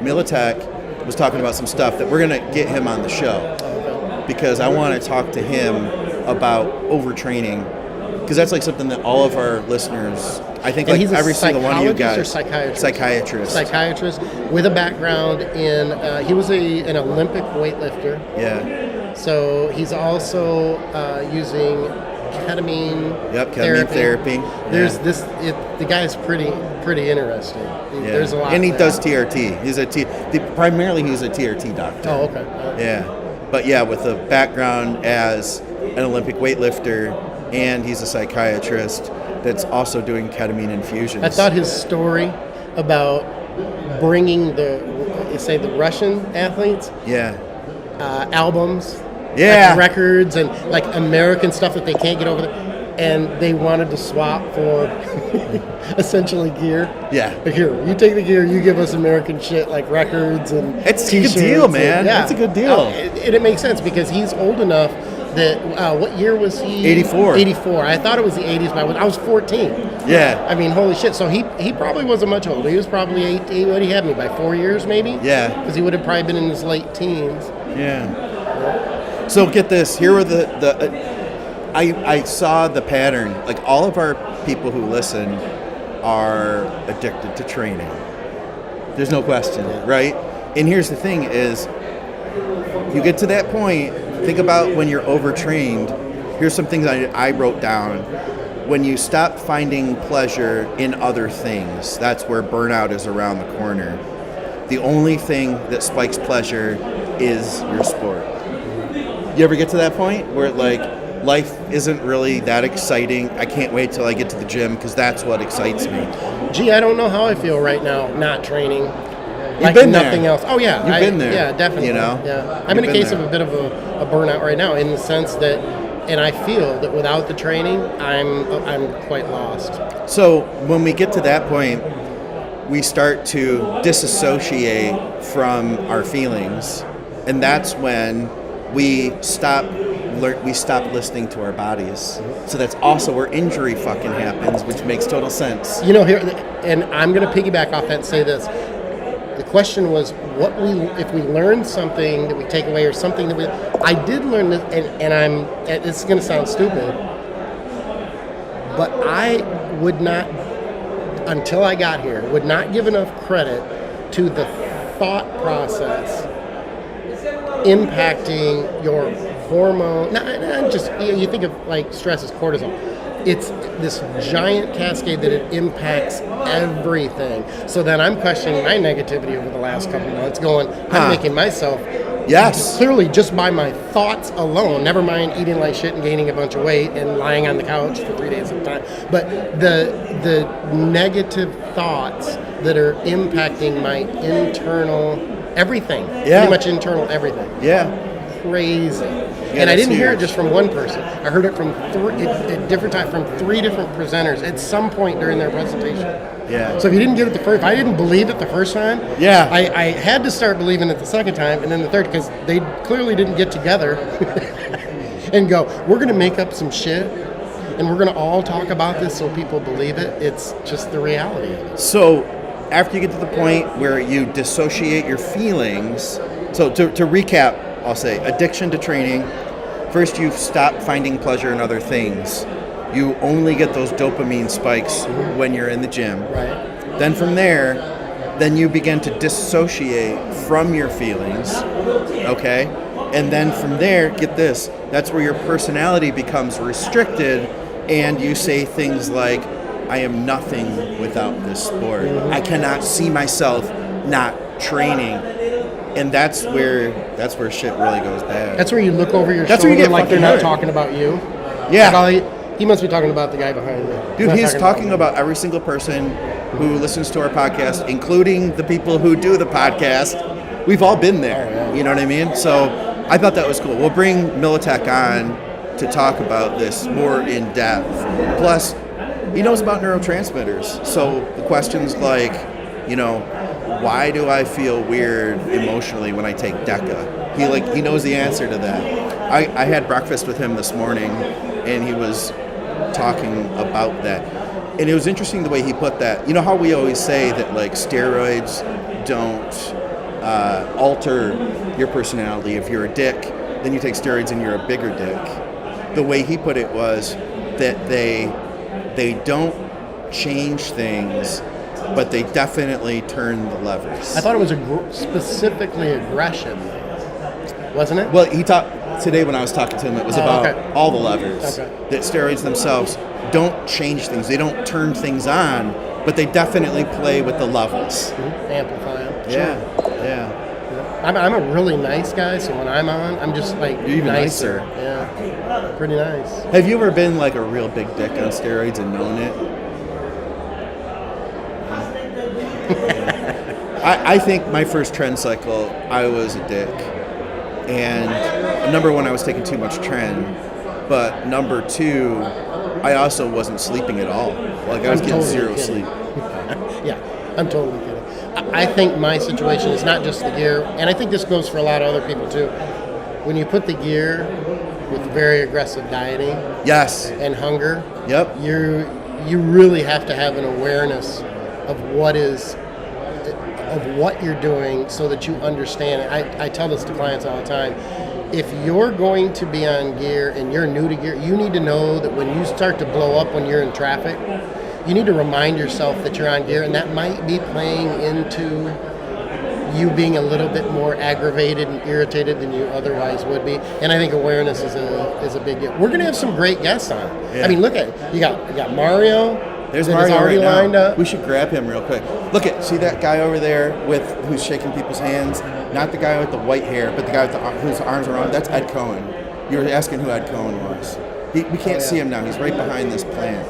Militek was talking about some stuff that we're going to get him on the show. Because I want to talk to him about overtraining. Because that's like something that all of our listeners, I think, like every single one of you guys. Or psychiatrist? Psychiatrist with a background in, he was an Olympic weightlifter. Yeah. So he's also using ketamine. Yep, ketamine therapy. There's the guy's pretty interesting. There's a lot. And he does TRT. He's primarily he's a TRT doctor. Oh, okay. Yeah. But yeah, with a background as an Olympic weightlifter, and he's a psychiatrist that's also doing ketamine infusions. I thought his story about bringing the Russian athletes, albums, like records, and like American stuff that they can't get over there, and they wanted to swap for essentially gear. Yeah. But here, you take the gear, you give us American shit like records and it's t-shirts. a good deal, man. It's a good deal. It makes sense because he's old enough that, what year was he? 84. 84. I thought it was the 80s, but I was 14. Yeah. I mean, holy shit. So he probably wasn't much older. He was probably 18. What did he have me, by 4 years maybe? Yeah. Because he would have probably been in his late teens. Yeah. So get this. Here were I saw the pattern. Like all of our people who listen are addicted to training. There's no question, right? And here's the thing is, you get to that point, think about when you're overtrained. Here's some things I wrote down. when you stop finding pleasure in other things, that's where burnout is around the corner. The only thing that spikes pleasure is your sport. You ever get to that point where like life isn't really that exciting? I can't wait till I get to the gym because that's what excites me. Gee, I don't know how I feel right now not training. You've been nothing there. else. Oh yeah, You've been there. Yeah, definitely. You know, yeah. I'm in a case of a bit of a burnout right now in the sense that, and I feel that without the training, I'm quite lost. So when we get to that point, we start to disassociate from our feelings, and that's when we stop listening to our bodies. So that's also where injury fucking happens, which makes total sense. You know, here, and I'm going to piggyback off that and say this. The question was, if we learned something that we take away, or something that I did learn this, and it's going to sound stupid, but I would not, until I got here, would not give enough credit to the thought process impacting your hormone. Not just, you think of like stress as cortisol. It's this giant cascade that it impacts everything. So then I'm questioning my negativity over the last couple of months, going, I'm making myself, clearly just by my thoughts alone, never mind eating like shit and gaining a bunch of weight and lying on the couch for 3 days at a time, but the negative thoughts that are impacting my internal everything, pretty much internal everything. Crazy. And I didn't hear it just from one person. I heard it from at different times from 3 different presenters at some point during their presentation. So if you didn't get it if I didn't believe it the first time, I had to start believing it the second time and then the third, because they clearly didn't get together and go, we're going to make up some shit and we're going to all talk about this so people believe it. It's just the reality of it. So after you get to the point where you dissociate your feelings, so to recap, I'll say addiction to training. First, you stop finding pleasure in other things. You only get those dopamine spikes when you're in the gym. Right. Then from there, then you begin to dissociate from your feelings, okay? And then from there, get this, that's where your personality becomes restricted and you say things like, I am nothing without this sport. I cannot see myself not training. And that's where shit really goes bad. That's where you look over your shoulder, where you get like they're fucking not hurt. talking about you. Yeah. Like, he must be talking about the guy behind me. Dude, he's talking about every single person who listens to our podcast, including the people who do the podcast. We've all been there. Oh, yeah. You know what I mean? So I thought that was cool. We'll bring Militech on to talk about this more in depth. Plus, he knows about neurotransmitters. So the questions like, you know, why do I feel weird emotionally when I take DECA? He knows the answer to that. I had breakfast with him this morning, and he was talking about that. And it was interesting the way he put that. You know how we always say that like steroids don't alter your personality. If you're a dick, then you take steroids and you're a bigger dick. The way he put it was that they don't change things, but they definitely turn the levers. I thought it was specifically aggression, wasn't it? Well, he talked today when I was talking to him. It was about all the levers. That steroids themselves don't change things. They don't turn things on, but they definitely play with the levels. Amplify them. Yeah. I'm a really nice guy, so when I'm on, I'm just like You're even nicer. Yeah, pretty nice. Have you ever been like a real big dick on steroids and known it? I think my first trend cycle, I was a dick. And number one, I was taking too much trend. But number two, I also wasn't sleeping at all. Like I was getting zero sleep. Yeah, I'm totally kidding. I think my situation is not just the gear, and I think this goes for a lot of other people too. When you put the gear with very aggressive dieting, yes, and hunger, yep, you really have to have an awareness of what you're doing so that you understand it. I tell this to clients all the time. If you're going to be on gear and you're new to gear, you need to know that when you start to blow up when you're in traffic, you need to remind yourself that you're on gear, and that might be playing into you being a little bit more aggravated and irritated than you otherwise would be. And I think awareness is a big deal. We're going to have some great guests on. Yeah. I mean, look at it. You got Mario. There's that is Mario already right now. lined up. We should grab him real quick. Look at, see that guy over there who's shaking people's hands? Not the guy with the white hair, but the guy with whose arms are on. That's Ed Cohen. You were asking who Ed Cohen was. We can't see him now. He's right behind this plant.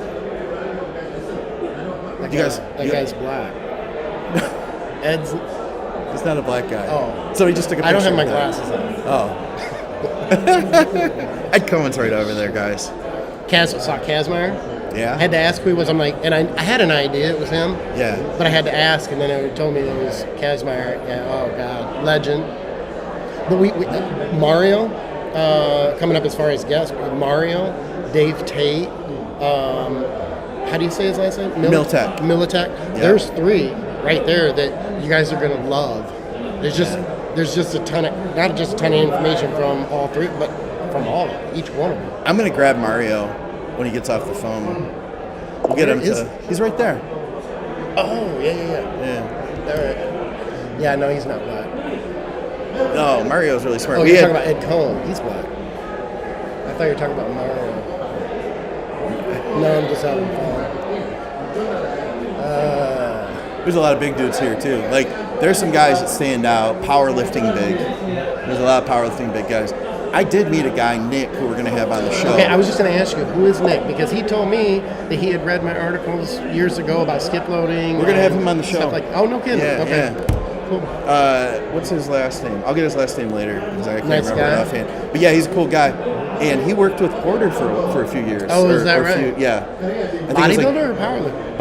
That guy's black. Ed's. He's not a black guy. Oh. So he just took a picture. I don't have my of that. glasses on. Oh. Ed Cohen's right over there, guys. Saw Kazmaier. Yeah. I had to ask who he was. I'm like, and I had an idea it was him. Yeah. But I had to ask, and then it told me it was Kazmaier. Yeah, oh God, legend. But we Mario coming up as far as guests. Mario, Dave Tate. How do you say his last name? Miltek. Yeah. There's 3 right there that you guys are gonna love. There's just a ton of not just a ton of information from all 3, but from all of them, each one of them. I'm gonna grab Mario when he gets off the phone. We'll get him to. He's right there. Oh yeah. All right. Yeah, no, he's not black. No, Mario's really smart. Oh, you're talking about Ed Cohen. He's black. I thought you were talking about Mario. No, I'm just having fun. There's a lot of big dudes here too. Like there's some guys that stand out, powerlifting big. There's a lot of powerlifting big guys. I did meet a guy, Nick, who we're going to have on the show. Okay, I was just going to ask you, who is Nick? Because he told me that he had read my articles years ago about skip loading. We're going to have him on the show. Stuff like, oh, no kidding. Yeah, okay. yeah. Cool. What's his last name? I'll get his last name later because I can't Nice remember guy. it offhand. But yeah, he's a cool guy. And he worked with Porter for a few years. Oh, is that right? Yeah. Bodybuilder or powerlifter?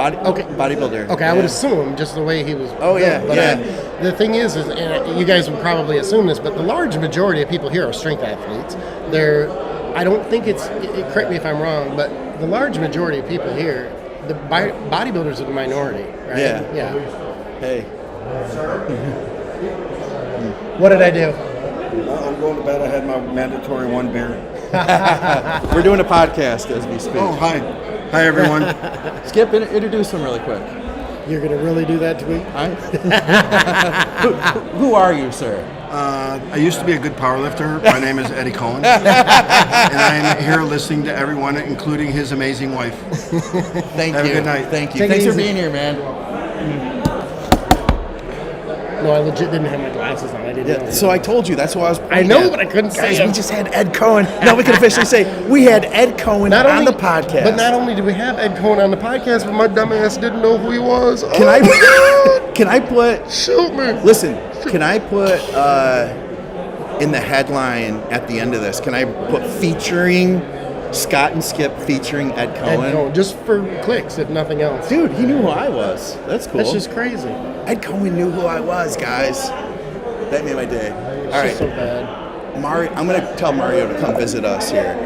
Bodybuilder. Okay, I would assume just the way he was. Oh, yeah, built. But yeah. The thing is, and you guys would probably assume this, but the large majority of people here are strength athletes. I don't think correct me if I'm wrong, but the large majority of people here, the bodybuilders are the minority, right? Yeah. Yeah. Hey. What did I do? I'm going to bed. I had my mandatory 1 beer. We're doing a podcast as we speak. Oh, hi. Hi, everyone. Skip, introduce him really quick. You're going to really do that to me? Who are you, sir? I used to be a good powerlifter. My name is Ed Coan. And I'm here listening to everyone, including his amazing wife. Thank Have you. a good night. Thank you. Take it Thanks for easy. being here, man. No, I legit didn't have my glasses on. I didn't know. So I told you, that's why I was pointing I know, at. but I couldn't Guys, say we it. just had Ed Cohen. Now we can officially say we had Ed Cohen on the podcast. But not only did we have Ed Cohen on the podcast, but my dumbass didn't know who he was. Can I put Shoot me. Listen, can I put in the headline at the end of this, can I put featuring Scott and Skip featuring Ed Cohen? Ed Cohen, just for clicks, if nothing else. Dude, he knew who I was. That's cool. That's just crazy. Ed Cohen knew who I was, guys. That made my day. It's All right, just so bad. Mario. I'm gonna tell Mario to come visit us here.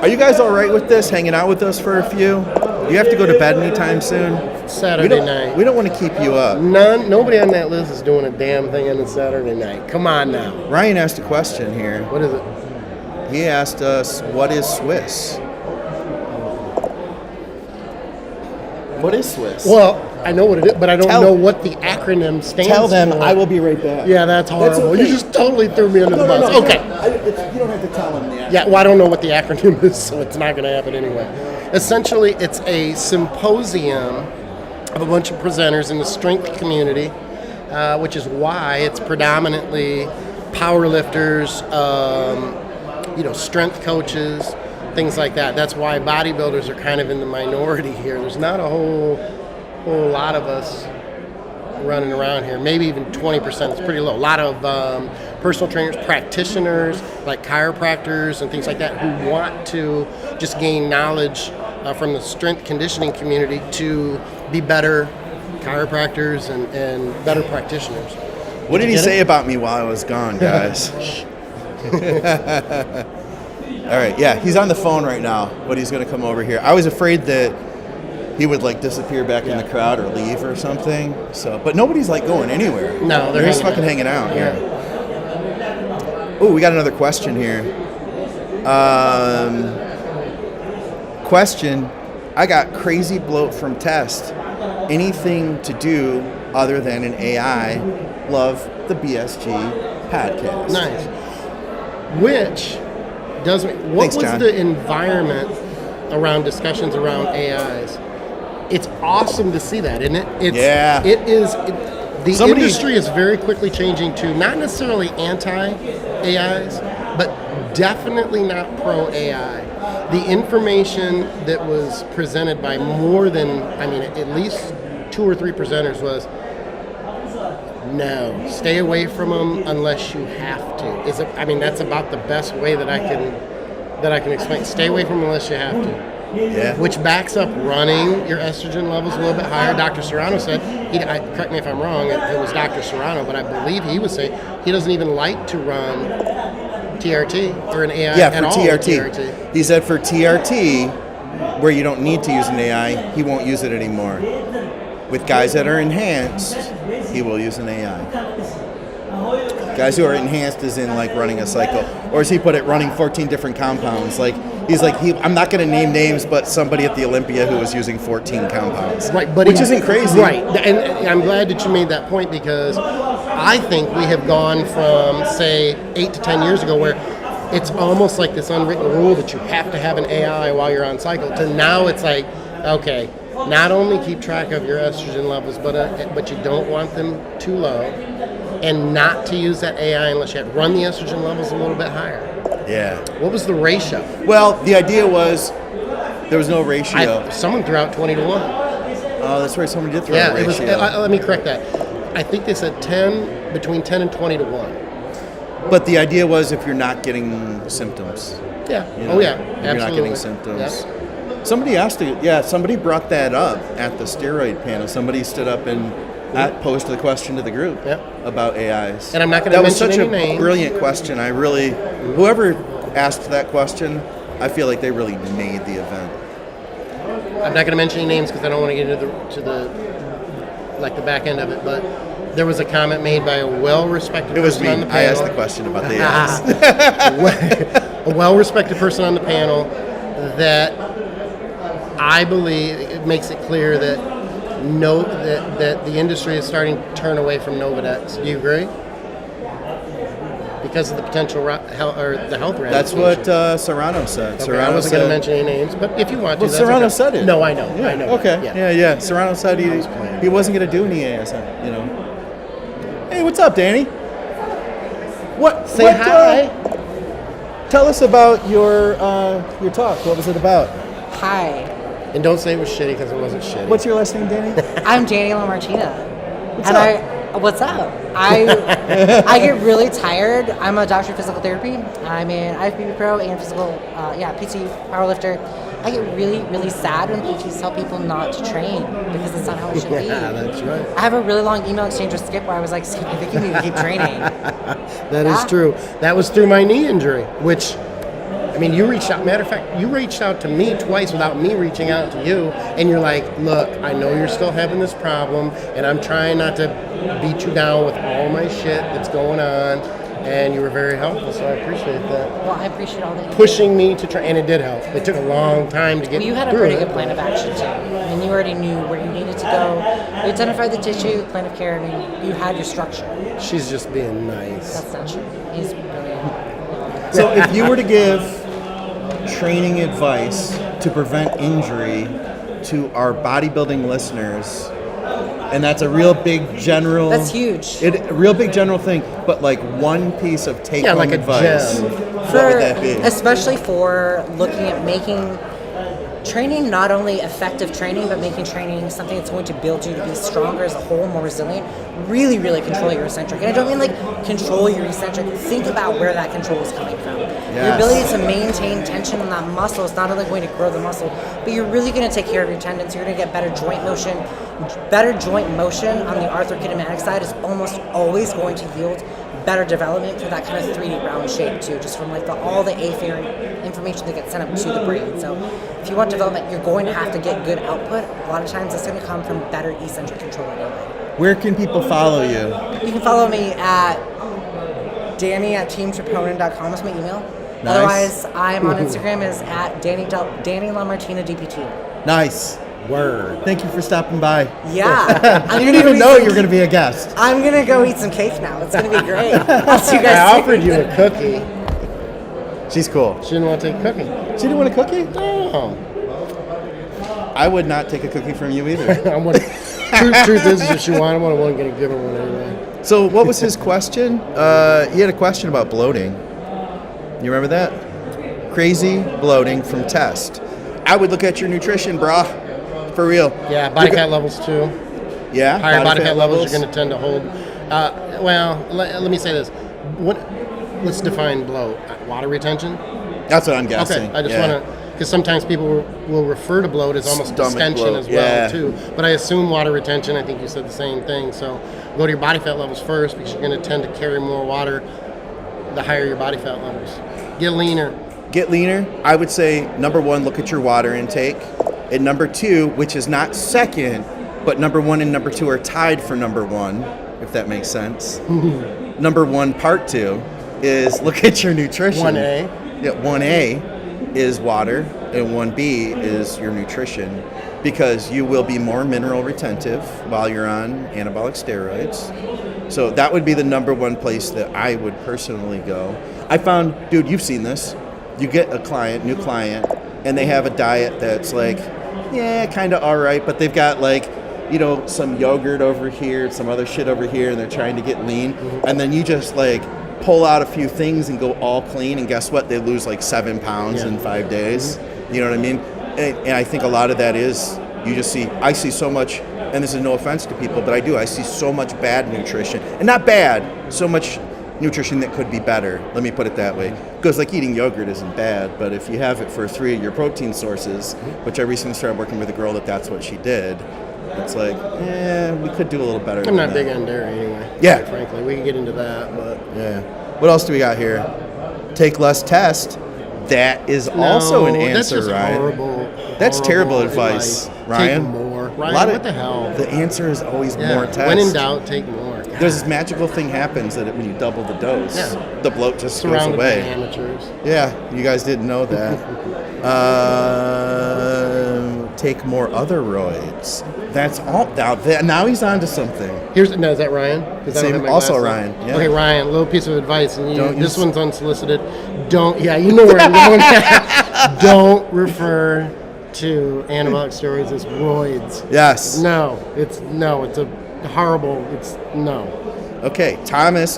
Are you guys all right with this? Hanging out with us for a few? Do you have to go to bed anytime soon? Saturday night. We don't want to keep you up. Nobody on that list is doing a damn thing on a Saturday night. Come on now. Ryan asked a question here. What is it? He asked us, "What is Swis?" What is Swis? Well, I know what it is, but I don't Tell- know what the acronym stands Tell them for. I will be right back. Yeah, that's horrible. okay. You just totally threw me under the bus. Okay. You don't have to tell them the Yeah, well, I don't know what the acronym is, so it's not going to happen anyway. Essentially, it's a symposium of a bunch of presenters in the strength community, which is why it's predominantly powerlifters, strength coaches, things like that. That's why bodybuilders are kind of in the minority here. There's not a whole lot of us running around here. Maybe even 20%. It's pretty low. A lot of personal trainers, practitioners, like chiropractors and things like that, who want to just gain knowledge from the strength conditioning community to be better chiropractors and better practitioners. What did he say about me while I was gone, guys? All right, yeah, he's on the phone right now, but he's going to come over here. I was afraid that he would disappear back in the crowd or leave or something. So, but nobody's going anywhere. No, they're just hanging fucking hanging out here. Oh, we got another question here. Question: I got crazy bloat from test. Anything to do other than an AI? Love, the BSG podcast. Nice. Which does what Thanks, was John. the environment around discussions around AIs? It's awesome to see that, isn't it? Yeah. It is. The Somebody- industry is very quickly changing to not necessarily anti-AIs, but definitely not pro-AI. The information that was presented by more than, at least 2 or 3 presenters was, no, stay away from them unless you have to. That's about the best way that I can explain. Stay away from them unless you have to. Yeah. Which backs up running your estrogen levels a little bit higher. Dr. Serrano said, correct me if I'm wrong, it was Dr. Serrano, but I believe he was saying he doesn't even like to run TRT or an AI Yeah, at for all. TRT. He said for TRT, where you don't need to use an AI, he won't use it anymore. With guys that are enhanced, he will use an AI. Guys who are enhanced is in like running a cycle, or as he put it, running 14 different compounds. I'm not going to name names, but somebody at the Olympia who was using 14 compounds, Right, but which isn't crazy, right? And I'm glad that you made that point because I think we have gone from say 8 to 10 years ago where it's almost like this unwritten rule that you have to have an AI while you're on cycle to now it's like, okay, not only keep track of your estrogen levels, but you don't want them too low, and not to use that AI unless you had run the estrogen levels a little bit higher. Yeah. What was the ratio? Well, the idea was there was no ratio. Someone threw out 20 to 1. Oh, that's right. Somebody did throw Yeah, a it was. ratio. Let me correct that. I think they said between 10 and 20 to 1. But the idea was if you're not getting symptoms. Yeah. You know, Oh yeah. if Absolutely. you're not getting symptoms. Yep. Somebody brought that up at the steroid panel. Somebody stood up and posed the question to the group about AIs. And I'm not going to That was mention such any a names. brilliant question. Whoever asked that question, I feel like they really made the event. I'm not going to mention any names because I don't want to get into the back end of it. But there was a comment made by a well-respected It was person me. on the I panel. asked the question about the AIs. A well-respected person on the panel that I believe it makes it clear that that the industry is starting to turn away from Novodex. Do you agree? Because of the potential health ramifications. That's what Serrano said. Okay, Serrano I wasn't going to said- mention any names, but if you want to, Well, that's Serrano okay. said it. No, I know. I know. Okay. Yeah. Serrano said he playing. wasn't going to do any AS. Hey, what's up, Danny? Say hi. Tell us about your talk. What was it about? Hi, And don't say it was shitty because it wasn't shitty. What's your last name, Danny? I'm Danny Lamartina. What's up? I get really tired. I'm a doctor of physical therapy. I'm an IFBB pro and physical, PT powerlifter. I get really, really sad when PTs tell people not to train because it's not how it should be. Yeah, that's right. I have a really long email exchange with Skip where I was like, Skip, I think you need to keep training. That is true. That was through my knee injury, which, you reached out. Matter of fact, you reached out to me twice without me reaching out to you. And you're like, look, I know you're still having this problem, and I'm trying not to beat you down with all my shit that's going on. And you were very helpful, so I appreciate that. Well, I appreciate all that you Pushing me to try, and it did help. It took a long time to get Well, you had a through pretty it. good plan of action too. You already knew where you needed to go. You identified the tissue, plan of care. You had your structure. She's just being nice. That's not true. He's brilliant. So if you were to give training advice to prevent injury to our bodybuilding listeners, and that's a real big general... That's huge. A real big general thing, but like one piece of take-home like a advice. gem. What would that be? Especially for looking at making training not only effective training, but making training something that's going to build you to be stronger as a whole, more resilient. Really, really control your eccentric. And I don't mean like control your eccentric. Think about where that control is coming from. Your Yes. ability to maintain tension on that muscle is not only going to grow the muscle, but you're really going to take care of your tendons. You're going to get better joint motion. Better joint motion on the arthrokinetic side is almost always going to yield better development for that kind of 3D round shape too, just from like all the afferent information that gets sent up to the brain. So if you want development, you're going to have to get good output. A lot of times it's going to come from better eccentric control anyway. Where can people follow you? You can follow me at Danny@teamtroponin.com is my email. Nice. Otherwise, I'm on Instagram as at Danny LaMartina DPT. Nice. Word. Thank you for stopping by. Yeah. I didn't even know you were going to be a guest. I'm going to go eat some cake now. It's going to be great. I'll see you guys I soon. offered you a cookie. She's cool. She didn't want to take a cookie. She didn't want a cookie? No. I would not take a cookie from you either. Truth is, if she wanted one, I wasn't going to give her one anyway. So what was his question? He had a question about bloating. You remember that? Crazy bloating from test. I would look at your nutrition, brah. For real. Yeah, body fat levels too. Yeah? Higher body fat levels are going to tend to hold. Let me say this. Let's define bloat. Water retention? That's what I'm guessing. Okay, I just want to, because sometimes people will refer to bloat as almost Stomach distension bloat, as well yeah. too. But I assume water retention. I think you said the same thing. So go to your body fat levels first because you're going to tend to carry more water the higher your body fat levels. Get leaner. Get leaner. I would say, number one, look at your water intake. And number two, which is not second, but number one and number two are tied for number one, if that makes sense. Number one, part two, is look at your nutrition. 1A. Yeah, 1A is water, and 1B is your nutrition, because you will be more mineral retentive while you're on anabolic steroids. So that would be the number one place that I would personally go. I found, dude, you've seen this. You get a new client, and they have a diet that's like, yeah, kind of all right, but they've got like, some yogurt over here, some other shit over here, and they're trying to get lean. And then you just like pull out a few things and go all clean, and guess what? They lose like 7 pounds in 5 days. You know what I mean? And I think a lot of that is I see so much, and this is no offense to people, but I see so much bad nutrition, and not bad, so much nutrition that could be better. Let me put it that way. Because like eating yogurt isn't bad, but if you have it for 3 of your protein sources, which I recently started working with a girl that's what she did, it's like, we could do a little better. I'm not big on dairy anyway. Yeah. Quite frankly, we can get into that, but yeah. What else do we got here? Take less test. That is also an answer, that's just Ryan. horrible. That's terrible advice, Ryan. Take more. Ryan, what the hell? The answer is always more test. When in doubt, take more. There's this magical thing happens that when you double the dose, the bloat just Surrounded goes away. by amateurs. Yeah, you guys didn't know that. Take more other roids. That's all. Now he's on to something. Is that Ryan? 'Cause I don't have my Also glasses. Ryan. Yeah. Okay, Ryan. Little piece of advice, and this one's unsolicited. You know where I'm going. Don't refer to anabolic steroids as roids. Yes. It's a horrible. No. Okay, Thomas.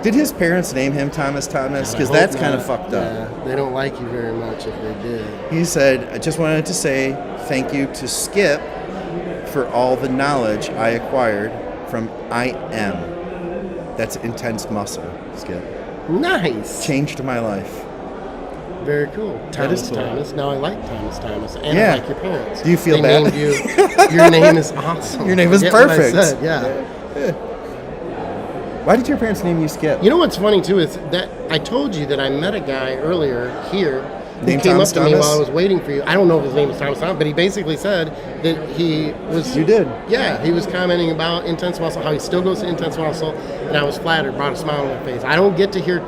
Did his parents name him Thomas? Because that's kind of fucked up. Yeah, they don't like you very much if they did. He said, I just wanted to say thank you to Skip for all the knowledge I acquired from IM. That's intense muscle, Skip. Nice. Changed my life. Very cool. Thomas. Now I like Thomas. And I like your parents. Do you feel they bad? Named you. Your name is awesome. Your name is Forget what I perfect. said, yeah. Why did your parents name you Skip? You know what's funny too is that I told you that I met a guy earlier here who Named came Thomas up to me Thomas? while I was waiting for you. I don't know if his name is Thomas, but he basically said that he was. You did? Yeah, he was commenting about Intense Muscle, how he still goes to Intense Muscle, and I was flattered, brought a smile on my face. I don't get to hear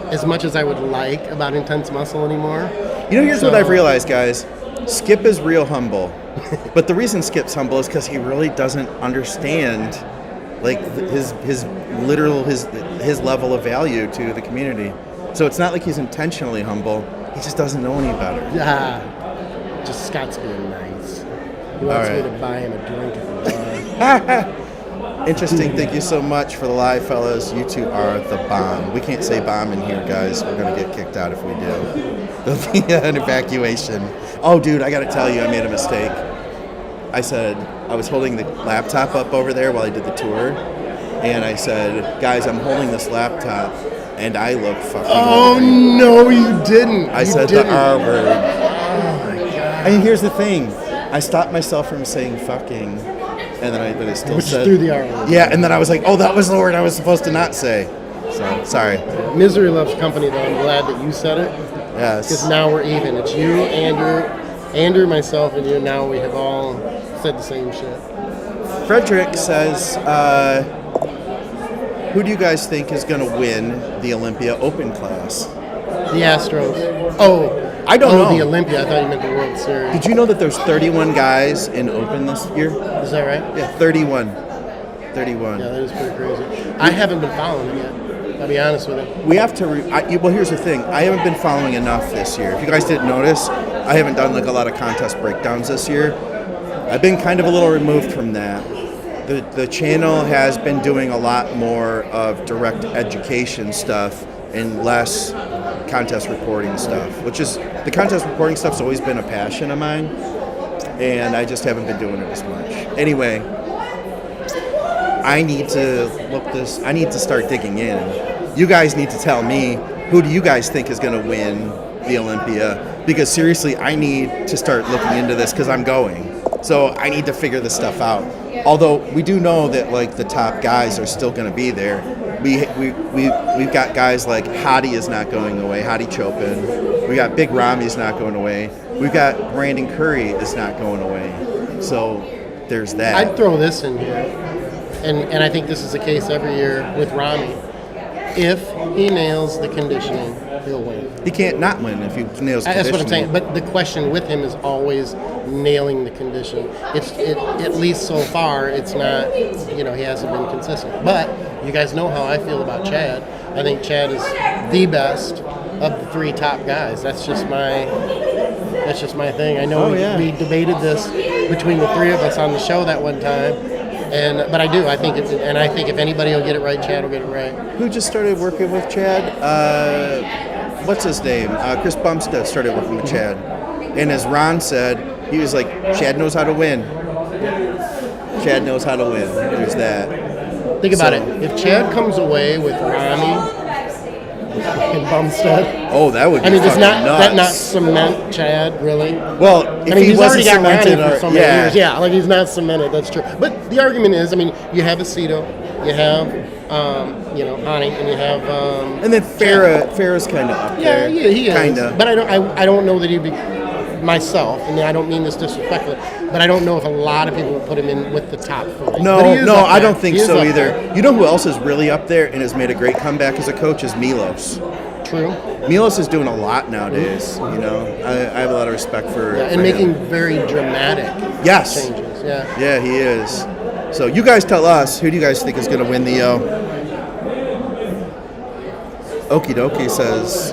as much as I would like about Intense Muscle anymore. Here's what I've realized, guys. Skip is real humble. But the reason Skip's humble is because he really doesn't understand like his level of value to the community. So it's not like he's intentionally humble. He just doesn't know any better. Yeah, just Scott's being nice. He wants me to buy him a drink at the bar. Interesting. Thank you so much for the live, fellas. You two are the bomb. We can't say bomb in here, guys. We're going to get kicked out if we do. There'll be an evacuation. Oh, dude, I got to tell you, I made a mistake. I said, I was holding the laptop up over there while I did the tour. And I said, guys, I'm holding this laptop. And I look fucking Oh, no, you didn't. I said the R word. Oh, my God. And here's the thing. I stopped myself from saying fucking. And then I still said. Through the R word. Yeah, and then I was like, oh, that was the word I was supposed to not say. So, sorry. Misery loves company, though. I'm glad that you said it. Yes. Because now we're even. It's you, Andrew, myself, and you. Now we have all said the same shit. Frederick says, who do you guys think is going to win the Olympia Open class? The Astros. Oh, I don't know. the Olympia. I thought you meant the World Series. Did you know that there's 31 guys in Open this year? Is that right? Yeah, 31. 31. Yeah, that is pretty crazy. I haven't been following it yet. I'll be honest with you. We have to. Well, here's the thing. I haven't been following enough this year. If you guys didn't notice, I haven't done like a lot of contest breakdowns this year. I've been kind of a little removed from that. The channel has been doing a lot more of direct education stuff and less contest reporting stuff, which is, the contest reporting stuff's always been a passion of mine, and I just haven't been doing it as much. Anyway, I need to I need to start digging in. You guys need to tell me, who do you guys think is going to win the Olympia? Because seriously, I need to start looking into this because I'm going. So I need to figure this stuff out. Although we do know that like the top guys are still going to be there. We've got guys like Hadi is not going away, Hadi Chopin. We got Big Rami's not going away. We've got Brandon Curry is not going away. So there's that. I'd throw this in here, and I think this is the case every year with Rami. If he nails the conditioning, he'll win. He can't not win if he nails conditioning. That's what I'm saying. But the question with him is always nailing the conditioning. At least so far, it's not, he hasn't been consistent. But you guys know how I feel about Chad. I think Chad is the best of the three top guys. That's just my thing. I know we debated this between the three of us on the show that one time. But I do. I think if anybody will get it right, Chad will get it right. Who just started working with Chad? What's his name? Chris Bumstead started working with Chad. And as Ron said, he was like, Chad knows how to win. Chad knows how to win. There's that. Think about it. If Chad comes away with Rami and Bumstead. Oh, that would be does nuts. that not cement Chad, really? Well, if he he's already wasn't got cemented, Ronnie for so many years. Yeah, like he's not cemented, that's true. But the argument is, you have Aceto, you have, Hani, and you have... and then Farrah's kind of up there. Yeah, he is. Kind of. But I don't know that he'd be... Myself, and I don't mean this disrespectfully, but I don't know if a lot of people would put him in with the top three. No, I don't think so either. There. You know who else is really up there and has made a great comeback as a coach is Milos. True. Milos is doing a lot nowadays. I have a lot of respect for and making very dramatic changes. Yeah, he is. So you guys tell us, who do you guys think is going to win the Okie dokie says,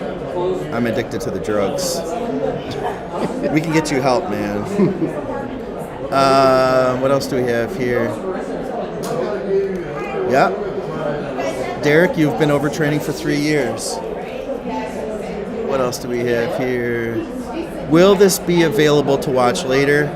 I'm addicted to the drugs. We can get you help, man. What else do we have here? Yeah. Derek, you've been overtraining for 3 years. What else do we have here? Will this be available to watch later?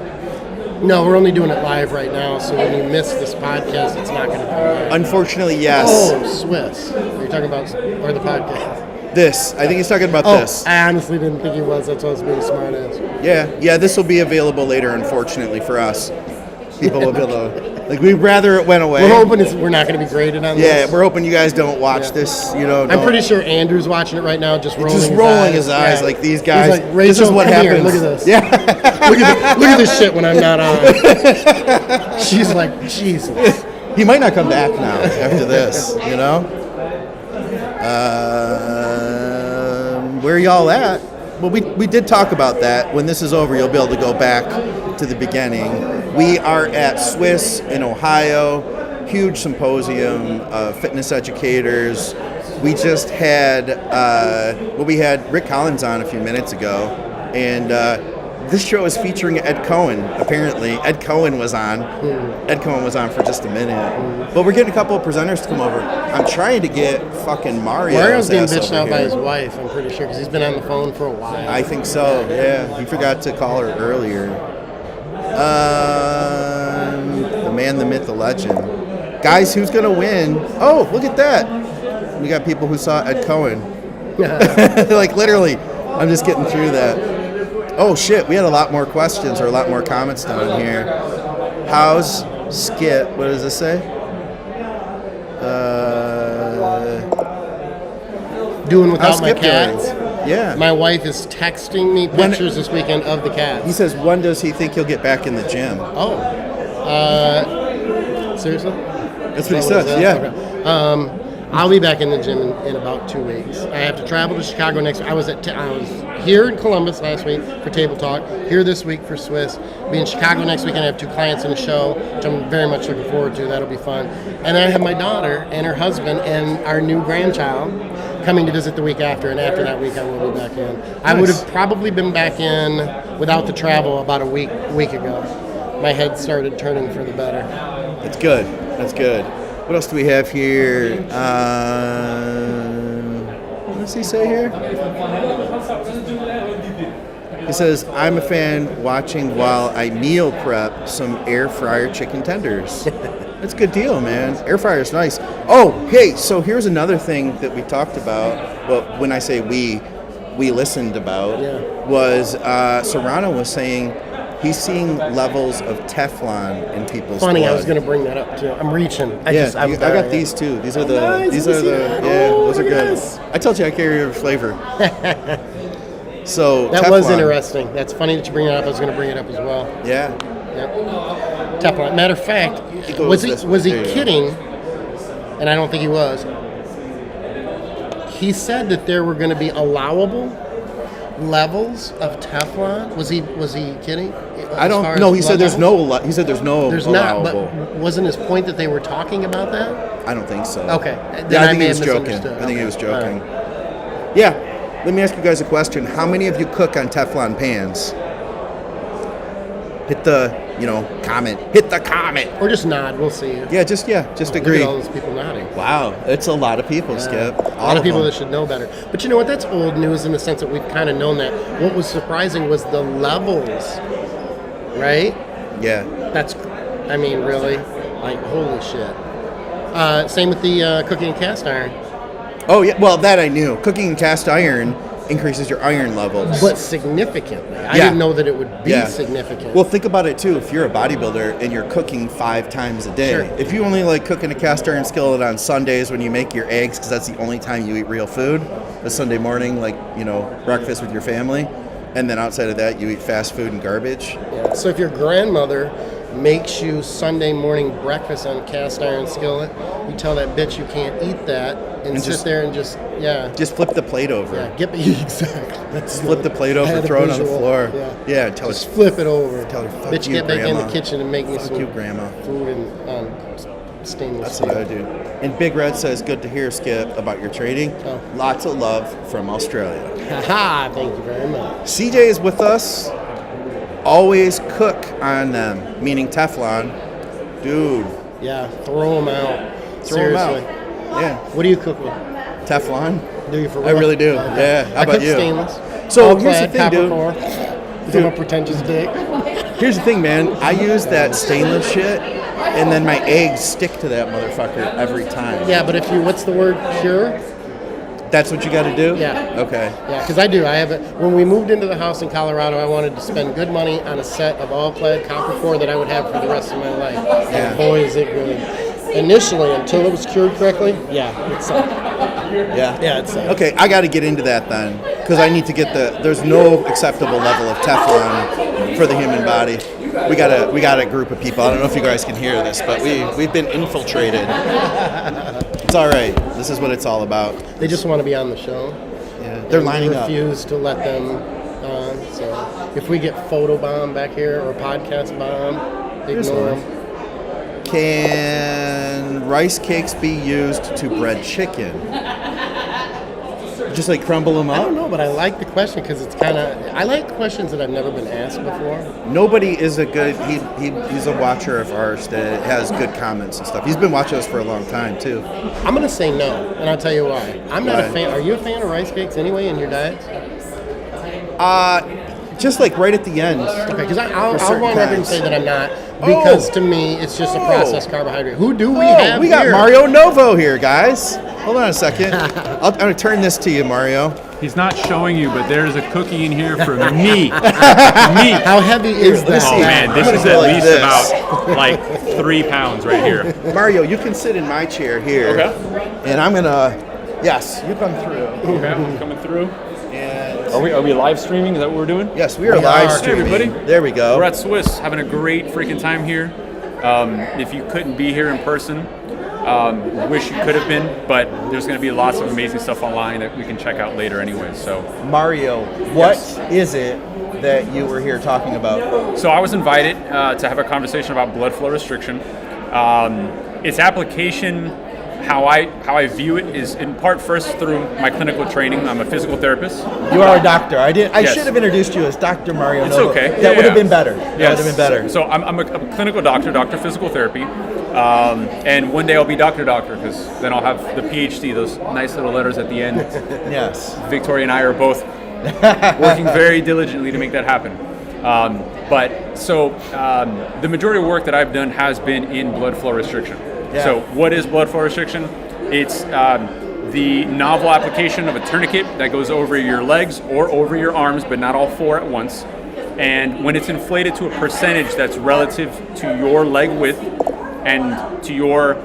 No, we're only doing it live right now, so when you miss this podcast, it's not going to be live. Unfortunately, yes. Oh, Swis. Are you talking about, or the podcast? This. I think he's talking about this. I honestly didn't think he was. That's why I was being smart ass. Yeah, this will be available later, unfortunately, for us. People will be able to... we'd rather it went away. We're hoping we're not going to be graded on this. Yeah, we're hoping you guys don't watch this. I'm pretty sure Andrew's watching it right now, just rolling his eyes. Like, these guys, he's like, Rachel, this is what happens. Here, look at this. Yeah. look at this shit when I'm not on. She's like, Jesus. He might not come back now after this, where y'all at? Well, we did talk about that. When this is over, you'll be able to go back to the beginning. We are at Swis in Ohio, huge symposium of fitness educators. We just had, we had Rick Collins on a few minutes ago, and this show is featuring Ed Cohen, apparently. Ed Cohen was on. Ed Cohen was on for just a minute. But we're getting a couple of presenters to come over. I'm trying to get fucking Mario's being bitched out by his wife, I'm pretty sure, because he's been on the phone for a while. I think so, yeah. He forgot to call her earlier. The man, the myth, the legend. Guys, who's going to win? Oh, look at that. We got people who saw Ed Cohen. Literally. I'm just getting through that. Oh, shit. We had a lot more questions or a lot more comments down here. How's Skip? What does this say? Doing without my cats. Yeah. My wife is texting me pictures this weekend of the cats. He says, when does he think he'll get back in the gym? Oh. Seriously? That's what he says, yeah. Okay. I'll be back in the gym in about 2 weeks. I have to travel to Chicago next week. I was here in Columbus last week for Table Talk, here this week for Swis. Be in Chicago next week, and I have 2 clients in a show, which I'm very much looking forward to. That'll be fun. And then I have my daughter and her husband and our new grandchild coming to visit the week after, and after that week I will be back in. I would have probably been back in without the travel about a week ago. My head started turning for the better. That's good. That's good. What else do we have here? What does he say here? He says, I'm a fan watching while I meal prep some air fryer chicken tenders. That's a good deal, man. Air fryer is nice. Oh, hey, so here's another thing that we talked about. Well, when I say we listened about, was Serrano was saying he's seeing levels of Teflon in people's Funny, blood. I was going to bring that up too. I'm reaching. I got these too. These are the. Nice. These are the. Yeah, those are good. Yes. I told you I carry every flavor. So that Teflon. was interesting. That's funny that you bring it up. I was going to bring it up as well. Yeah. Yep. Teflon. Matter of fact, was he kidding? And I don't think he was. He said that there were going to be allowable levels of Teflon. Was he kidding? I don't know. He said there's no. He said there's no. There's allowable. not. But wasn't his point that they were talking about that? I don't think so. Okay. Yeah, I think may he was have joking. misunderstood. I think he was joking. Right. Yeah. Let me ask you guys a question. How many of you cook on Teflon pans? Hit the, comment. Hit the comment. Or just nod. We'll see. Yeah, just agree. Look at all those people nodding. Wow, it's a lot of people, Skip. A lot of people that should know better. But you know what? That's old news in the sense that we've kind of known that. What was surprising was the levels, right? Yeah. Really, like, holy shit. Same with the cooking and cast iron. Oh, yeah. Well, that I knew. Cooking in cast iron increases your iron levels. But significantly. I didn't know that it would be significant. Well, think about it, too. If you're a bodybuilder and you're cooking 5 times a day, if you only like cooking a cast iron skillet on Sundays when you make your eggs, because that's the only time you eat real food, a Sunday morning, breakfast with your family, and then outside of that, you eat fast food and garbage. Yeah. So if your grandmother makes you Sunday morning breakfast on cast iron skillet, you tell that bitch you can't eat that and sit there and just flip the plate over. Exactly. Flip the plate over, throw it on the floor. Yeah, tell just flip it over. Tell her, fuck bitch, you, get back Grandma. in the kitchen and make me some Grandma. food and stainless That's steel. what I do. And Big Red says, good to hear, Skip, about your training. Oh. Lots of love from Australia. Haha, thank you very much. CJ is with us. Always cook on them, meaning Teflon. Dude. Yeah, throw them out. Throw them Seriously. out. Yeah. What do you cook with? Teflon. Do you for I real? really do. Okay. Yeah. How I about cook you? stainless. So All here's the clad, thing, dude. copper core. I'm a pretentious dick. Here's the thing, man. I use that stainless shit, and then my eggs stick to that motherfucker every time. Yeah, but if you, what's the word, cure? That's what you got to do? Yeah. Okay. Yeah, because I do. I have it. When we moved into the house in Colorado, I wanted to spend good money on a set of all-clad copper core that I would have for the rest of my life. Yeah. And boy, is it good. Initially, until it was cured correctly, it sucked. Yeah. Yeah, it sucked. Okay, I got to get into that then, because I need to get there's no acceptable level of Teflon for the human body. We got a group of people. I don't know if you guys can hear this, but we've been infiltrated. It's all right. This is what it's all about. They just want to be on the show. Yeah, they're lining up. Refuse to let them on. So if we get photo bomb back here or podcast bomb, ignore them. Can rice cakes be used to bread chicken? Just like crumble them I up? don't know, but I like the question because it's kind of. I like questions that I've never been asked before. Nobody is a good. He's a watcher of ours that has good comments and stuff. He's been watching us for a long time too. I'm gonna say no, and I'll tell you why. I'm not a fan. Are you a fan of rice cakes anyway in your diet? Just like right at the end. Okay, because I'll certain go on record and times. say that I'm not, because to me it's just a processed carbohydrate. Who do we have We got here? Mario Novo here, guys. Hold on a second. I'm going to turn this to you, Mario. He's not showing you, but there's a cookie in here for me. Me. How heavy is that? Oh man, this I'm is gonna go at like least this. about like 3 pounds right here. Mario, you can sit in my chair here. Okay. And I'm going to, yes, you come through. Okay, I'm coming through. And Are we live streaming? Is that what we're doing? yes, we are live Hey, streaming. everybody. There we go. We're at Swis having a great freaking time here. If you couldn't be here in person, Wish you could have been, but there's going to be lots of amazing stuff online that we can check out later anyway. So Mario, what is it that you were here talking about? So I was invited to have a conversation about blood flow restriction. Its application, how I view it, is in part first through my clinical training. I'm a physical therapist. You are a doctor. I Yes. should have introduced you as Dr. Mario. It's Novo. okay. That would have been better. That would have been better. So I'm a clinical doctor of physical therapy, and one day I'll be doctor because then I'll have the PhD, those nice little letters at the end. Yes. Victoria and I are both working very diligently to make that happen. The majority of work that I've done has been in blood flow restriction. Yeah. So what is blood flow restriction? It's the novel application of a tourniquet that goes over your legs or over your arms, but not all four at once. And when it's inflated to a percentage that's relative to your leg width and to your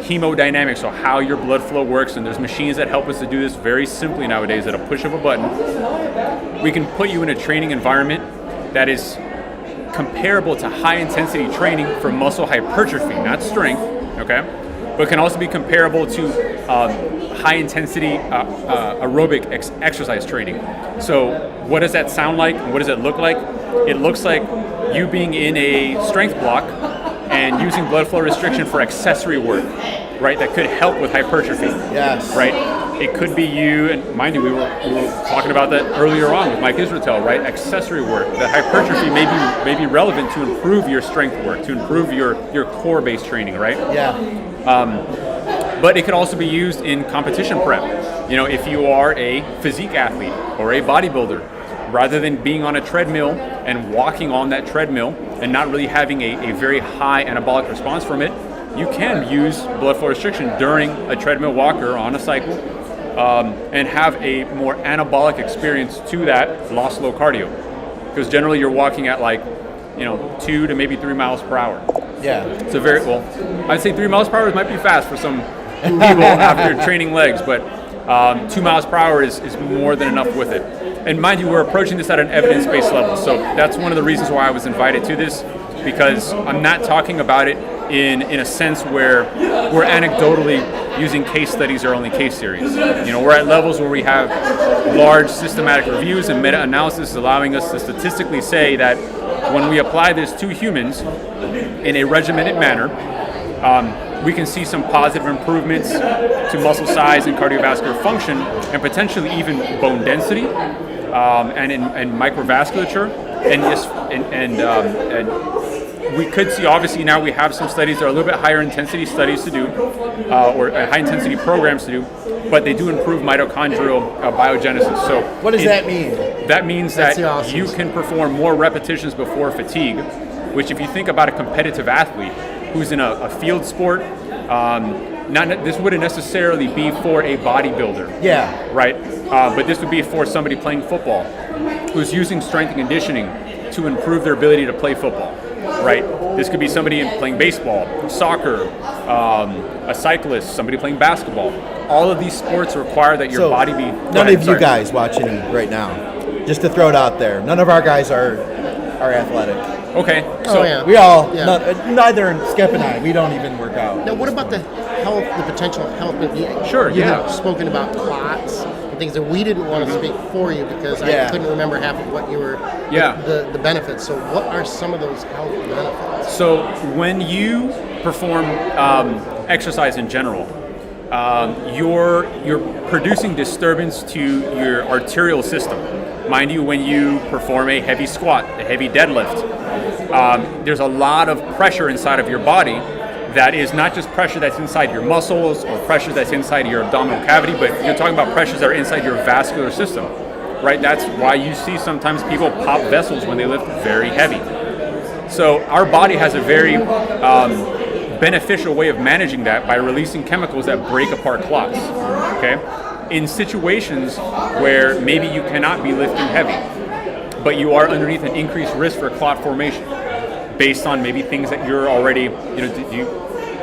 hemodynamics, so how your blood flow works, and there's machines that help us to do this very simply nowadays at a push of a button, we can put you in a training environment that is comparable to high intensity training for muscle hypertrophy, not strength, okay? But can also be comparable to high intensity aerobic exercise training. So what does that sound like? What does it look like? It looks like you being in a strength block and using blood flow restriction for accessory work, right? That could help with hypertrophy. Yes. Right? It could be you, and mind you, we were talking about that earlier on with Mike Israetel, right? Accessory work. That hypertrophy may be relevant to improve your strength work, to improve your core-based training, right? Yeah. But it could also be used in competition prep. You know, if you are a physique athlete or a bodybuilder, rather than being on a treadmill and walking on that treadmill and not really having a very high anabolic response from it, you can use blood flow restriction during a treadmill walk or on a cycle and have a more anabolic experience to that low slow cardio. Because generally you're walking at 2 to maybe 3 miles per hour. Yeah. So I'd say 3 miles per hour might be fast for some people after training legs, but 2 miles per hour is more than enough with it. And mind you, we're approaching this at an evidence-based level. So that's one of the reasons why I was invited to this, because I'm not talking about it in a sense where we're anecdotally using case studies or only case series. We're at levels where we have large systematic reviews and meta-analysis allowing us to statistically say that when we apply this to humans in a regimented manner, we can see some positive improvements to muscle size and cardiovascular function, and potentially even bone density, and microvasculature, and we could see, obviously now we have some studies that are a little bit higher intensity studies to do, or high intensity programs to do, but they do improve mitochondrial biogenesis. So What does that mean? That means That's that the awesome you can perform more repetitions before fatigue, which if you think about a competitive athlete who's in a field sport, this wouldn't necessarily be for a bodybuilder. Yeah. Right? But this would be for somebody playing football who's using strength and conditioning to improve their ability to play football. Right? This could be somebody playing baseball, soccer, a cyclist, somebody playing basketball. All of these sports require that your body be... None of you guys watching right now, just to throw it out there, none of our guys are athletic. Okay. So yeah. We all, Yeah. neither Skep and I, we don't even work out. Now, what about the potential health? Sure, You yeah. had spoken about clots and things that we didn't want to speak for you because I couldn't remember half of what you were. Yeah. The benefits. So, what are some of those health benefits? So when you perform exercise in general, you're producing disturbance to your arterial system. Mind you, when you perform a heavy squat, a heavy deadlift, there's a lot of pressure inside of your body that is not just pressure that's inside your muscles or pressure that's inside your abdominal cavity, but you're talking about pressures that are inside your vascular system, right? That's why you see sometimes people pop vessels when they lift very heavy. So our body has a very beneficial way of managing that by releasing chemicals that break apart clots, okay? In situations where maybe you cannot be lifting heavy, but you are underneath an increased risk for clot formation based on maybe things that you're already,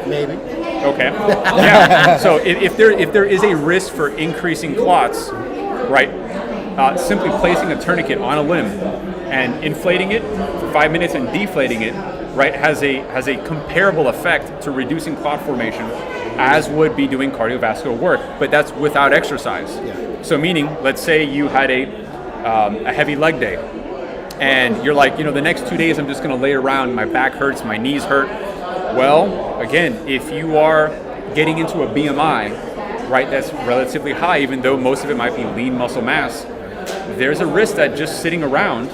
Maybe. Okay. Yeah. So if there is a risk for increasing clots, right, simply placing a tourniquet on a limb and inflating it for 5 minutes and deflating it, right, has a comparable effect to reducing clot formation as would be doing cardiovascular work, but that's without exercise. So meaning, let's say you had a heavy leg day, and you're like, the next 2 days I'm just going to lay around, my back hurts, my knees hurt. Well, again, if you are getting into a BMI, right, that's relatively high, even though most of it might be lean muscle mass, there's a risk that just sitting around,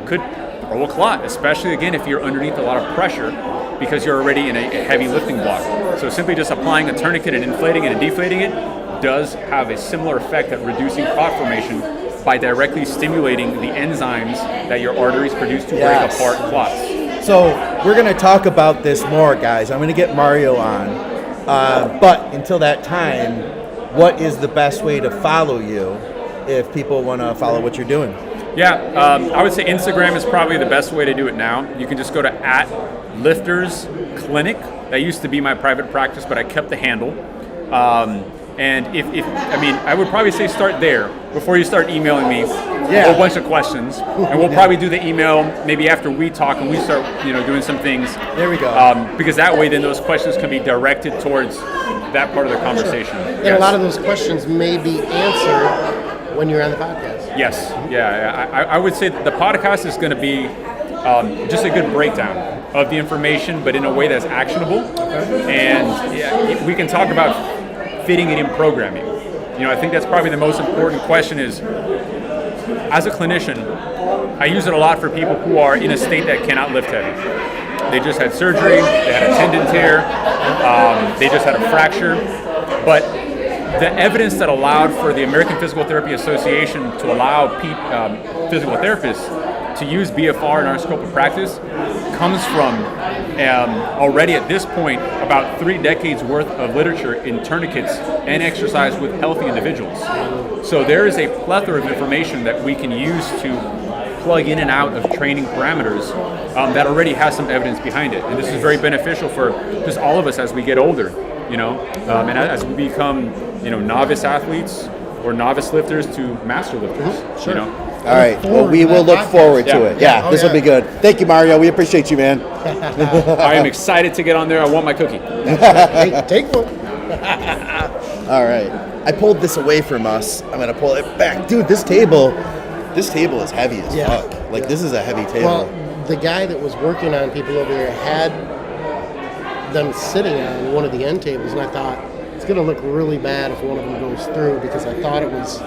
could grow a clot, especially again if you're underneath a lot of pressure because you're already in a heavy lifting block. So simply just applying a tourniquet and inflating it and deflating it does have a similar effect at reducing clot formation by directly stimulating the enzymes that your arteries produce to break apart clots. So we're going to talk about this more, guys. I'm going to get Mario on. But until that time, what is the best way to follow you if people want to follow what you're doing? Yeah, I would say Instagram is probably the best way to do it now. You can just go to @LiftersClinic. That used to be my private practice, but I kept the handle. And I would probably say start there before you start emailing me a whole bunch of questions. And we'll probably do the email maybe after we talk and we start, doing some things. There we go. Because that way, then those questions can be directed towards that part of the conversation. And a lot of those questions may be answered when you're on the podcast. Yes. Yeah. I would say that the podcast is going to be just a good breakdown of the information, but in a way that's actionable. And we can talk about fitting it in programming. I think that's probably the most important question is, as a clinician, I use it a lot for people who are in a state that cannot lift heavy. They just had surgery, they had a tendon tear, they just had a fracture, but the evidence that allowed for the American Physical Therapy Association to allow physical therapists to use BFR in our scope of practice comes from already at this point about 3 decades worth of literature in tourniquets and exercise with healthy individuals. So there is a plethora of information that we can use to plug in and out of training parameters that already has some evidence behind it. And this is very beneficial for just all of us as we get older, and as we become, novice athletes or novice lifters to master lifters, All right. Well, we will look forward to it. Yeah, this will be good. Thank you, Mario. We appreciate you, man. I am excited to get on there. I want my cookie. Hey, take one. All right. I pulled this away from us. I'm going to pull it back. Dude, this table is heavy as fuck. Like, this is a heavy table. Well, the guy that was working on people over here had them sitting on one of the end tables, and I thought, it's going to look really bad if one of them goes through because I thought it was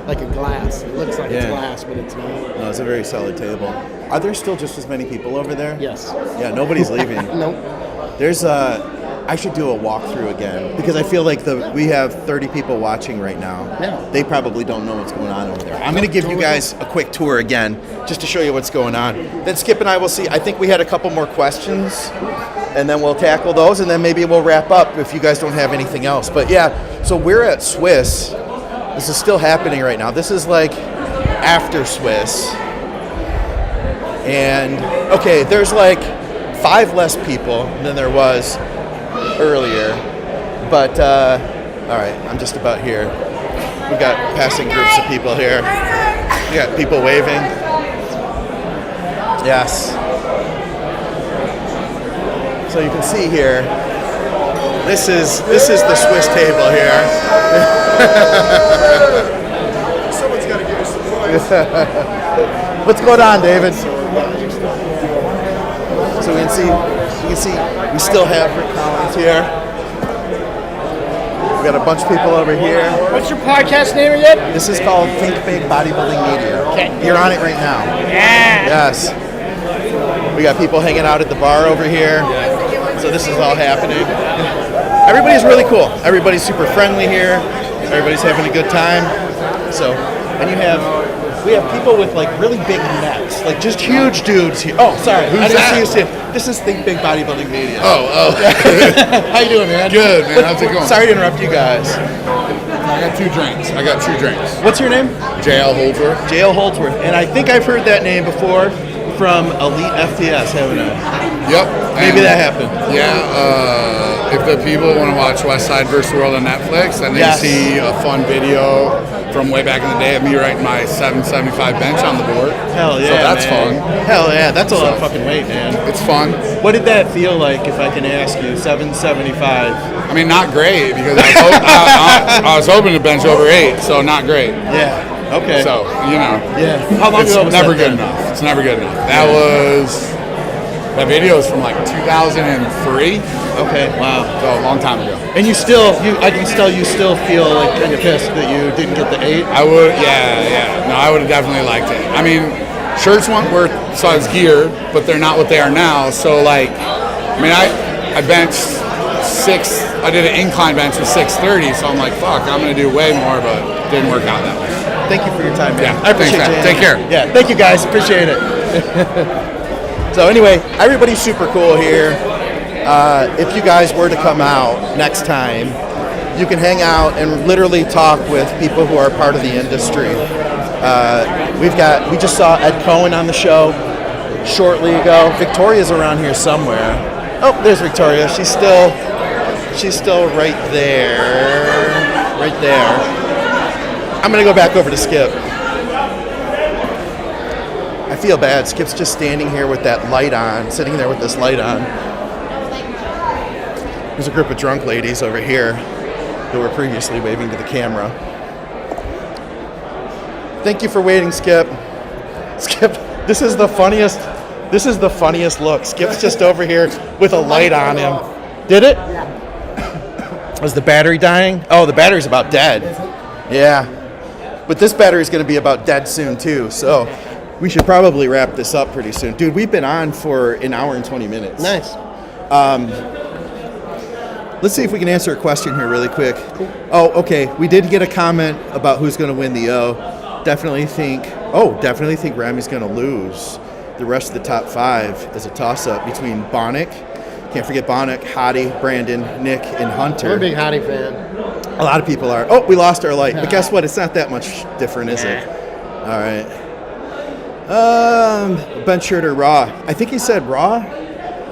like a glass. It looks like it's glass, but it's not. No, it's a very solid table. Are there still just as many people over there? Yes. Yeah, nobody's leaving. Nope. There's I should do a walkthrough again because I feel like we have 30 people watching right now. Yeah. They probably don't know what's going on over there. I'm going to give you guys a quick tour again just to show you what's going on. Then Skip and I will see. I think we had a couple more questions, and then we'll tackle those, and then maybe we'll wrap up if you guys don't have anything else. But yeah, so we're at Swis. This is still happening right now. This is like after Swis. And, okay, there's like 5 less people than there was earlier. But, all right, I'm just about here. We've got passing groups of people here. We got people waving. Yes. So you can see here, this is the Swis table here. Someone's got to give us some voice. What's going on, David? So you can see we still have Rick Collins here. We got a bunch of people over here. What's your podcast name again? This is called Think Big Bodybuilding Media. Okay. You're on it right now. Yeah. Yes. We got people hanging out at the bar over here. So this is all happening. Everybody's really cool. Everybody's super friendly here. Everybody's having a good time. So, and we have people with like really big necks, like just huge dudes here. Oh, sorry. I didn't see you see it. This is Think Big Bodybuilding Media. Oh. How you doing, man? Good, man. How's it going? Sorry to interrupt you guys. I got 2 drinks. What's your name? JL Holdsworth. JL Holdsworth. And I think I've heard that name before from Elite FTS, haven't I? Yep. Maybe that happened. Yeah. If the people want to watch West Side vs. World on Netflix and they see a fun video from way back in the day of me writing my 775 bench on the board. Hell yeah, So that's man. fun. Hell yeah, that's a lot of fucking weight, man. It's fun. What did that feel like, if I can ask you? 775. I mean, not great because I was hoping to bench over 8, so not great. Yeah. Okay. So, you know. Yeah. How long it's ago was never that good then? enough. It's never good enough. That video is from like 2003. Okay. Wow. So a long time ago. And you still feel like kind of pissed that you didn't get the 8. I would, yeah. No, I would have definitely liked it. I mean, shirts weren't worth size gear, but they're not what they are now. So like, I mean, I benched 6. I did an incline bench with 630. So I'm like, fuck, I'm gonna do way more, but it didn't work out that way. Thank you for your time, man. Yeah, I appreciate thanks, man. it. Take care. Yeah, thank you guys. Appreciate it. So anyway, everybody's super cool here. If you guys were to come out next time, you can hang out and literally talk with people who are part of the industry. We just saw Ed Cohen on the show shortly ago. Victoria's around here somewhere. Oh, there's Victoria. She's still right there. Right there. I'm gonna go back over to Skip. I feel bad. Skip's just standing here with that light on, sitting there with this light on. There's a group of drunk ladies over here who were previously waving to the camera. Thank you for waiting, Skip. Skip, this is the funniest look. Skip's just over here with a light on him. Did it? Yeah. Was the battery dying? Oh, the battery's about dead. Yeah. But this battery's going to be about dead soon, too. So we should probably wrap this up pretty soon. Dude, we've been on for an hour and 20 minutes. Nice. Let's see if we can answer a question here really quick. Cool. Oh, okay. We did get a comment about who's going to win the O. Definitely think Rami's going to lose. The rest of the top 5 is a toss-up between Bonnick. Can't forget Bonnick, Hottie, Brandon, Nick, and Hunter. I'm a big Hottie fan. A lot of people are. Oh, we lost our light. But guess what? It's not that much different, is it? All right. Ben Schurter, Raw. I think he said Raw.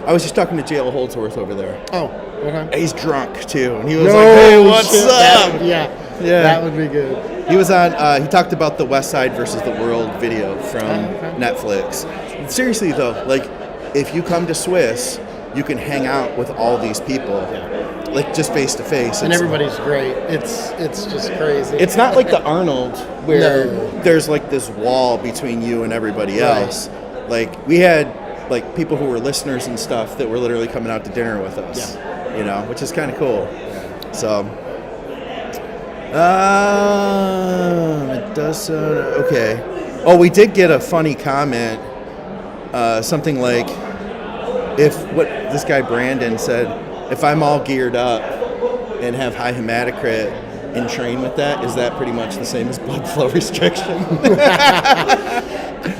I was just talking to JL Holdsworth over there. Oh, okay. He's drunk, too. And he was like, hey, what's up? Yeah, that would be good. He was on, he talked about the West Side versus the World video from Netflix. Seriously, though, like, if you come to Swis, you can hang out with all these people. Like, just face to face. And everybody's great. It's just crazy. It's not like the Arnold where there's like this wall between you and everybody else. Like, we had like people who were listeners and stuff that were literally coming out to dinner with us. You know, which is kind of cool. So, it does sound okay. Oh, we did get a funny comment. Something like, what this guy Brandon said, if I'm all geared up and have high hematocrit and train with that, is that pretty much the same as blood flow restriction?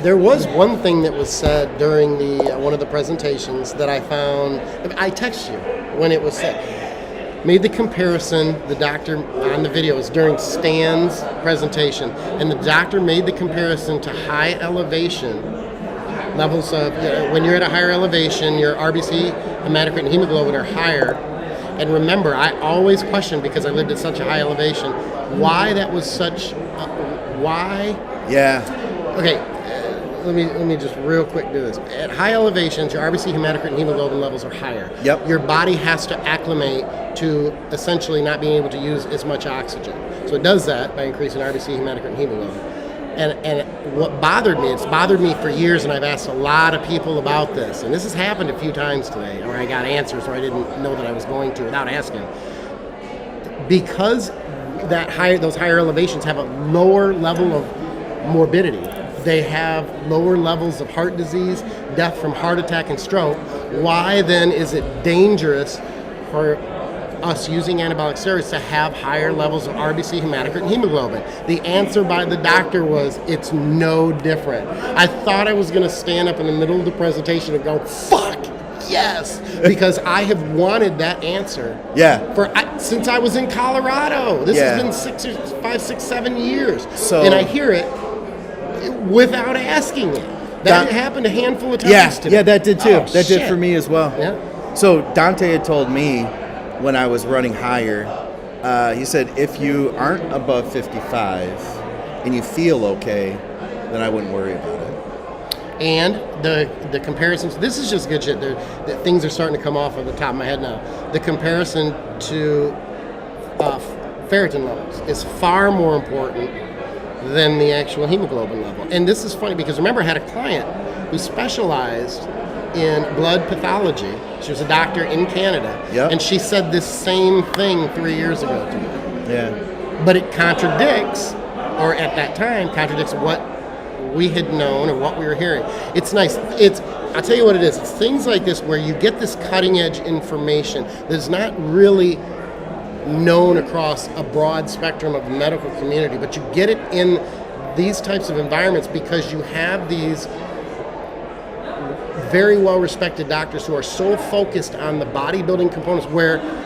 There was one thing that was said during one of the presentations that I found. I texted you when it was said. Made the comparison, the doctor on the videos during Stan's presentation, and the doctor made the comparison to high elevation levels of, when you're at a higher elevation, your RBC, hematocrit, and hemoglobin are higher. And remember, I always questioned, because I lived at such a high elevation, why that was such, why? Yeah. Okay, let me just real quick do this. At high elevations, your RBC, hematocrit, and hemoglobin levels are higher. Yep. Your body has to acclimate to essentially not being able to use as much oxygen. So it does that by increasing RBC, hematocrit, and hemoglobin. And what bothered me, it's bothered me for years, and I've asked a lot of people about this, and this has happened a few times today, where I got answers where I didn't know that I was going to without asking. Because those higher elevations have a lower level of morbidity. They have lower levels of heart disease, death from heart attack and stroke. Why then is it dangerous for us using anabolic steroids to have higher levels of RBC, hematocrit, and hemoglobin? The answer by the doctor was, it's no different. I thought I was going to stand up in the middle of the presentation and go, fuck, yes, because I have wanted that answer since I was in Colorado. This has been 5, 6, 7 years. And I hear it without asking it. That happened a handful of times today. Yeah, that did too. Oh, that did for me as well. Yeah. So Dante had told me when I was running higher, He said, if you aren't above 55 and you feel okay, then I wouldn't worry about it. And the comparisons, this is just good shit. The things are starting to come off of the top of my head now. The comparison to ferritin levels is far more important than the actual hemoglobin level. And this is funny because remember, I had a client who specialized in blood pathology. She was a doctor in Canada. Yep. And she said this same thing 3 years ago to me. Yeah. But it contradicts, or at that time, contradicts what we had known or what we were hearing. It's nice. I'll tell you what it is. It's things like this where you get this cutting edge information that's not really known across a broad spectrum of the medical community, but you get it in these types of environments because you have these very well respected doctors who are so focused on the bodybuilding components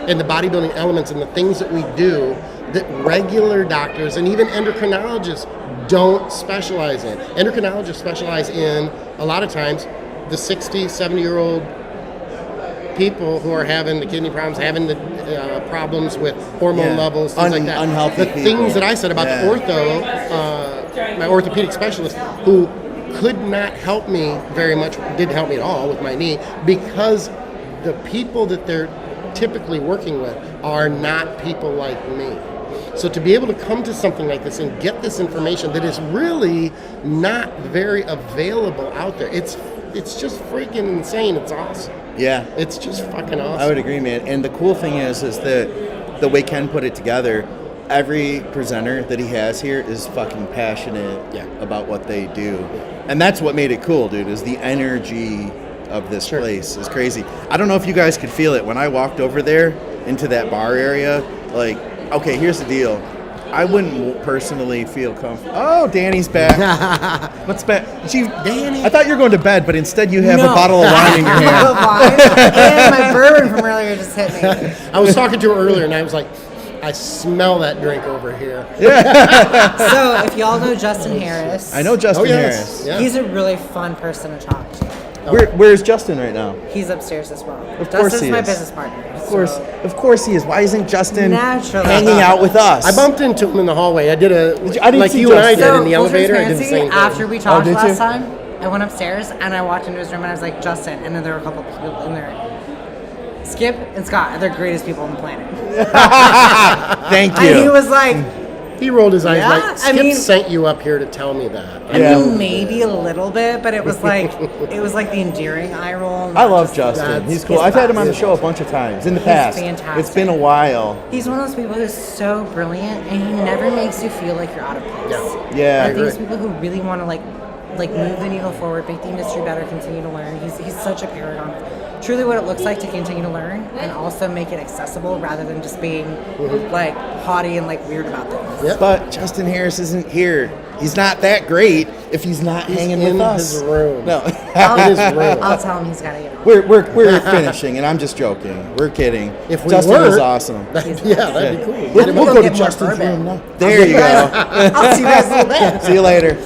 and the bodybuilding elements and the things that we do that regular doctors and even endocrinologists don't specialize in. Endocrinologists specialize in, a lot of times, the 60, 70-year-old people who are having the kidney problems, having the problems with hormone levels, things like that. Unhealthy the things that I said about the ortho, my orthopedic specialist, who could not help me very much, didn't help me at all with my knee, because the people that they're typically working with are not people like me. So to be able to come to something like this and get this information that is really not very available out there, it's just freaking insane. It's awesome. Yeah. It's just fucking awesome. I would agree, man. And the cool thing is that the way Ken put it together, every presenter that he has here is fucking passionate about what they do. And that's what made it cool, dude, is the energy of this place is crazy. I don't know if you guys could feel it. When I walked over there into that bar area, like, okay, here's the deal. I wouldn't personally feel comfortable. Oh, Danny's back. What's back? Danny. I thought you were going to bed, but instead you have a bottle of wine in your hand. And my bourbon from earlier just hit me. I was talking to her earlier, and I was like, I smell that drink over here. So, if y'all know Justin Harris. I know Justin Harris. Yeah. He's a really fun person to talk to. Where's Justin right now? He's upstairs as well. Of course Justin's he my is. business partner. Of course he is. Why isn't Justin Naturally. hanging out with us? I bumped into him in the hallway. I did I didn't like see you and I Justin. did in the elevator. I did the same thing. After we talked did you? last time, I went upstairs and I walked into his room and I was like, Justin, and then there were a couple people in there. Skip and Scott, they're the greatest people on the planet. Thank you. And he was like, He rolled his eyes Yeah, like, I Skip mean- sent you up here to tell me that. I mean, maybe a little bit, but it was like the endearing eye roll. I love Justin. He's cool. I've had him on the show a bunch of times in the past. fantastic. It's been a while. He's one of those people who's so brilliant, and he never makes you feel like you're out of place. Yeah, I think it's people who really want to like move the needle forward, make the industry better, continue to learn. He's such a paragon of truly what it looks like to continue to learn, and also make it accessible rather than just being like haughty and like weird about things. Yep. But Justin Harris isn't here. He's not that great if he's not hanging with us. His room. No, I'll tell him he's got to get over. we're finishing, and I'm just joking. We're kidding. If we Justin is weren't, awesome. that'd be cool. We'll We'll go go to get more Justin's bourbon. room now. There you go. I'll see you guys in a little bit. See you later.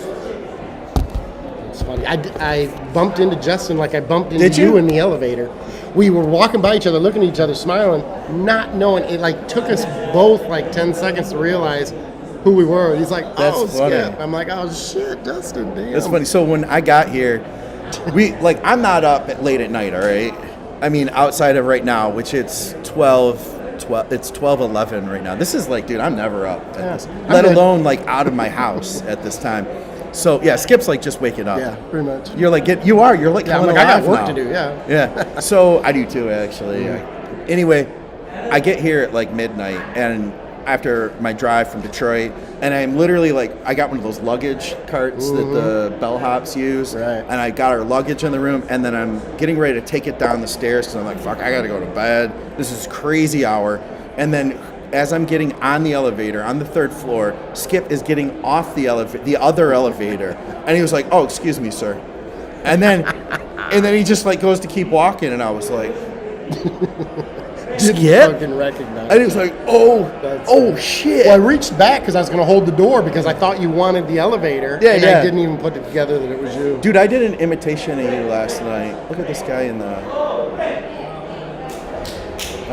It's funny. I bumped into Justin like I bumped into Did you? you in the elevator. We were walking by each other, looking at each other, smiling, not knowing. It like took us both like 10 seconds to realize who we were. He's like, That's "Oh, funny. Skip." I'm like, "Oh shit, Justin, damn." It's funny. So when I got here, I'm not up late at night, all right? I mean, outside of right now, which it's 12:11 right now. This is like, dude, I'm never up at this. Let alone like out of my house at this time. So yeah, Skip's like just waking up. Yeah, pretty much. You're like, you're like Yeah, I'm coming like, I got alive work now. to do. Yeah. Yeah. So I do too, actually. Anyway, I get here at like midnight, and after my drive from Detroit, and I'm literally like, I got one of those luggage carts that the bellhops use, Right. and I got our luggage in the room, and then I'm getting ready to take it down the stairs because I'm like, fuck, I gotta go to bed. This is crazy hour. And then as I'm getting on the elevator on the third floor, Skip is getting off the other elevator, and he was like, "Oh, excuse me, sir," and then he just like goes to keep walking, and I was like, "Skip," Fucking recognize. and he was like, "Oh, That's shit." Well, I reached back because I was going to hold the door because I thought you wanted the elevator. Yeah, and yeah. I didn't even put it together that it was you. Dude, I did an imitation of you last night. Look at this guy in the.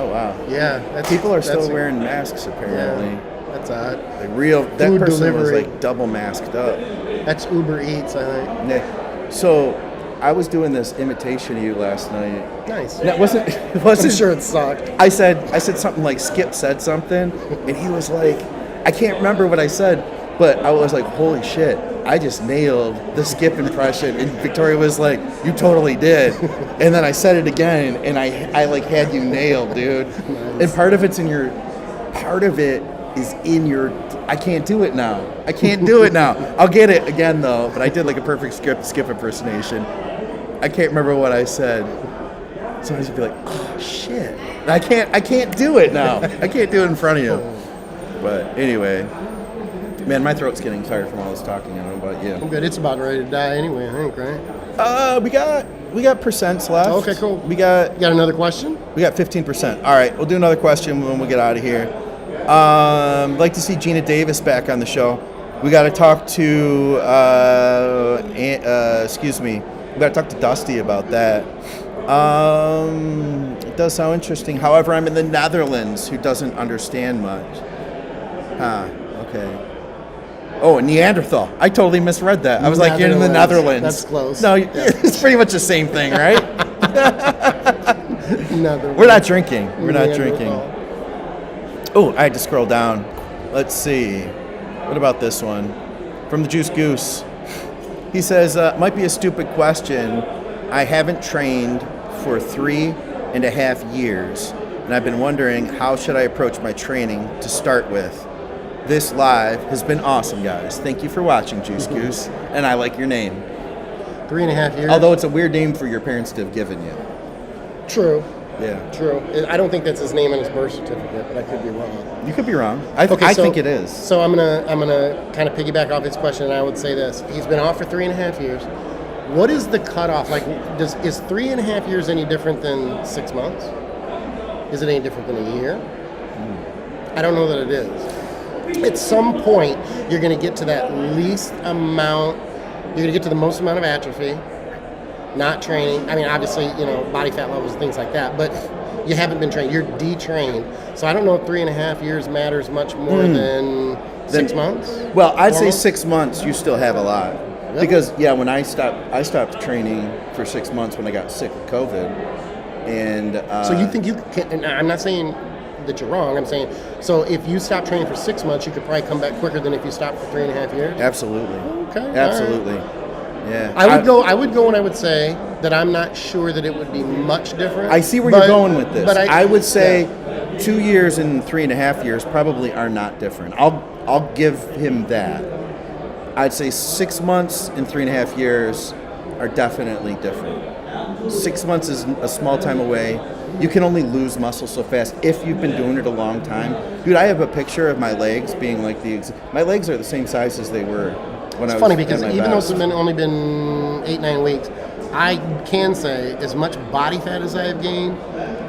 Oh wow. Yeah, People are still wearing masks apparently. Yeah, that's odd. Like real. That Food person was delivery. like double masked up. That's Uber Eats, I think. Nick, so I was doing this imitation of you last night. Nice. And it wasn't I'm sure it sucked. I said something like Skip said something, and he was like, I can't remember what I said, but I was like, holy shit, I just nailed the Skip impression. And Victoria was like, you totally did. And then I said it again, and I like had you nailed, dude. Nice. And part of it is in your, I can't do it now. I'll get it again though, but I did like a perfect Skip impersonation. I can't remember what I said. Somebody's gonna be like, oh shit. And I can't do it now. I can't do it in front of you. But anyway, man, my throat's getting tired from all this talking. I don't know about you. I'm good. It's about ready to die anyway, I think, right? We got percents left. Okay, cool. We got another question? We got 15%. All right, we'll do another question when we get out of here. I'd like to see Gina Davis back on the show. We got to talk to We got to talk to Dusty about that. It does sound interesting. However, I'm in the Netherlands, who doesn't understand much. Okay. Oh, Neanderthal. I totally misread that. I was like, you're in the Netherlands. That's close. No, Yeah. it's pretty much the same thing, right? Netherlands. We're not drinking. We're not drinking. Neanderthal. Oh, I had to scroll down. Let's see. What about this one? From the Juice Goose. He says, might be a stupid question. I haven't trained for 3.5 years, and I've been wondering how should I approach my training to start with. This live has been awesome, guys. Thank you for watching, Juice Goose, and I like your name. 3.5 years. Although it's a weird name for your parents to have given you. True. Yeah. True. I don't think that's his name on his birth certificate, but I could be wrong. You could be wrong. I think it is. So I'm gonna kind of piggyback off his question, and I would say this: he's been off for 3.5 years. What is the cutoff? Like, is 3.5 years any different than 6 months? Is it any different than a year? I don't know that it is. At some point, you're going to get to that least amount. You're going to get to the most amount of atrophy. Not training. I mean, obviously, body fat levels and things like that, but you haven't been trained. You're detrained. So I don't know if 3.5 years matters much more than 6 months. Well, I'd 4 say months? 6 months. You still have a lot. Really? Because when I stopped training for 6 months when I got sick with COVID, and So you think you can? And I'm not saying that you're wrong. I'm saying so if you stop training for 6 months, you could probably come back quicker than if you stopped for 3.5 years. Absolutely. Okay. Absolutely. Yeah. I would go and I would say that I'm not sure that it would be much different. I see where you're going with this. But I would say 2 years and 3.5 years probably are not different. I'll give him that. I'd say 6 months and 3.5 years are definitely different. 6 months is a small time away. You can only lose muscle so fast if you've been doing it a long time. Dude, I have a picture of my legs being like my legs are the same size as they were when I was. It's funny because at my even though best. it's only been 8-9 weeks, I can say as much body fat as I have gained,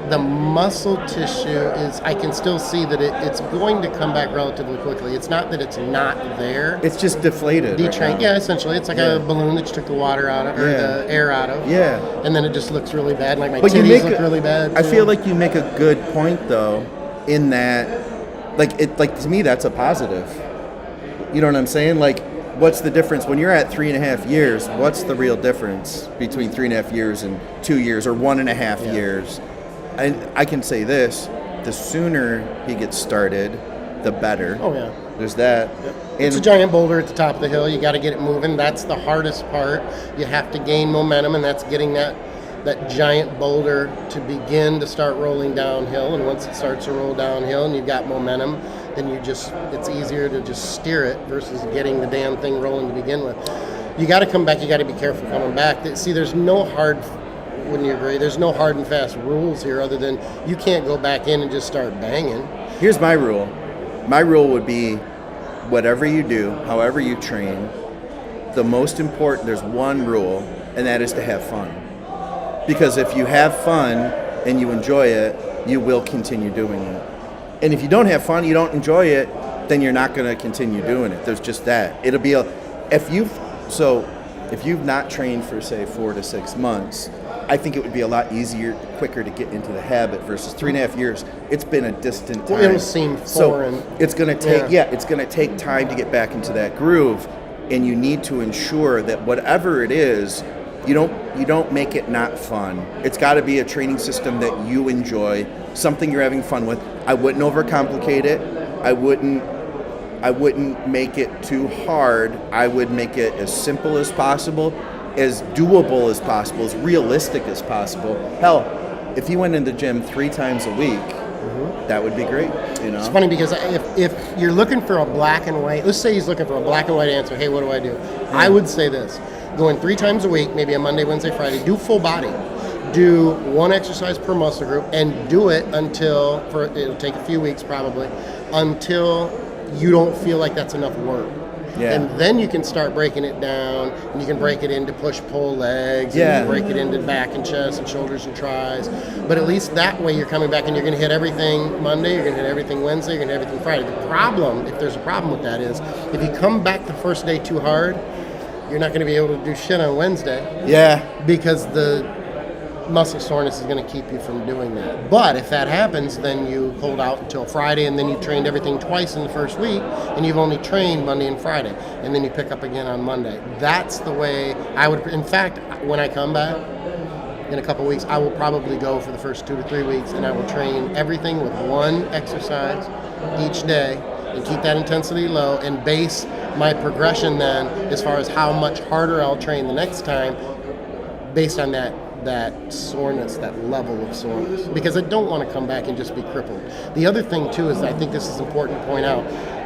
the muscle tissue I can still see that it's going to come back relatively quickly. It's not that it's not there. It's just deflated. Detrained. Right now. Yeah, essentially. It's like a balloon that you took the water out of, or the air out of. Yeah. And then it just looks really bad. Like my But you titties look really bad. I too. feel like you make a good point though, in that, like to me that's a positive. You know what I'm saying? Like, what's the difference when you're at 3.5 years? What's the real difference between 3.5 years and 2 years or 1.5 years? And I can say this: the sooner he gets started, the better. Oh yeah. There's that. Yep. And It's a giant boulder at the top of the hill. You got to get it moving. That's the hardest part. You have to gain momentum, and that's getting that giant boulder to begin to start rolling downhill. And once it starts to roll downhill and you've got momentum, then it's easier to just steer it versus getting the damn thing rolling to begin with. You got to come back. You got to be careful coming back. See, there's no wouldn't you agree? There's no hard and fast rules here other than you can't go back in and just start banging. here's my rule. My rule would be, whatever you do, however you train, the most important, there's one rule, and that is to have fun. Because if you have fun and you enjoy it, you will continue doing it. And if you don't have fun, you don't enjoy it, then you're not going to continue doing it. There's just that. It'll be if you've not trained for say 4 to 6 months, I think it would be a lot easier, quicker to get into the habit versus 3.5 years. It's been a distant time. Well, it'll seem foreign. So it's going to take, it's going to take time to get back into that groove, and you need to ensure that whatever it is, you don't make it not fun. It's got to be a training system that you enjoy, something you're having fun with. I wouldn't overcomplicate it. I wouldn't make it too hard. I would make it as simple as possible, as doable as possible, as realistic as possible. Hell, if you went in the gym 3 times a week, that would be great. You know, It's funny because if you're looking for a black and white, let's say he's looking for a black and white answer. Hey, what do I do? I would say this: going 3 times a week, maybe a Monday, Wednesday, Friday. Do full body. Do 1 exercise per muscle group, and do it until it'll take a few weeks probably, until you don't feel like that's enough work. Yeah. And then you can start breaking it down, and you can break it into push-pull legs, and you can break it into back and chest and shoulders and tries. But at least that way you're coming back and you're going to hit everything Monday, you're going to hit everything Wednesday, you're going to hit everything Friday. The problem, if there's a problem with that, is if you come back the first day too hard, you're not going to be able to do shit on Wednesday. Yeah. Because the muscle soreness is going to keep you from doing that. But if that happens, then you hold out until Friday, and then you've trained everything twice in the first week, and you've only trained Monday and Friday, and then you pick up again on Monday. That's the way I would. In fact, when I come back in a couple weeks, I will probably go for the first 2 to 3 weeks, and I will train everything with 1 exercise each day and keep that intensity low, and base my progression then as far as how much harder I'll train the next time based on that soreness, that level of soreness, because I don't want to come back and just be crippled. The other thing too is, I think this is important to point out,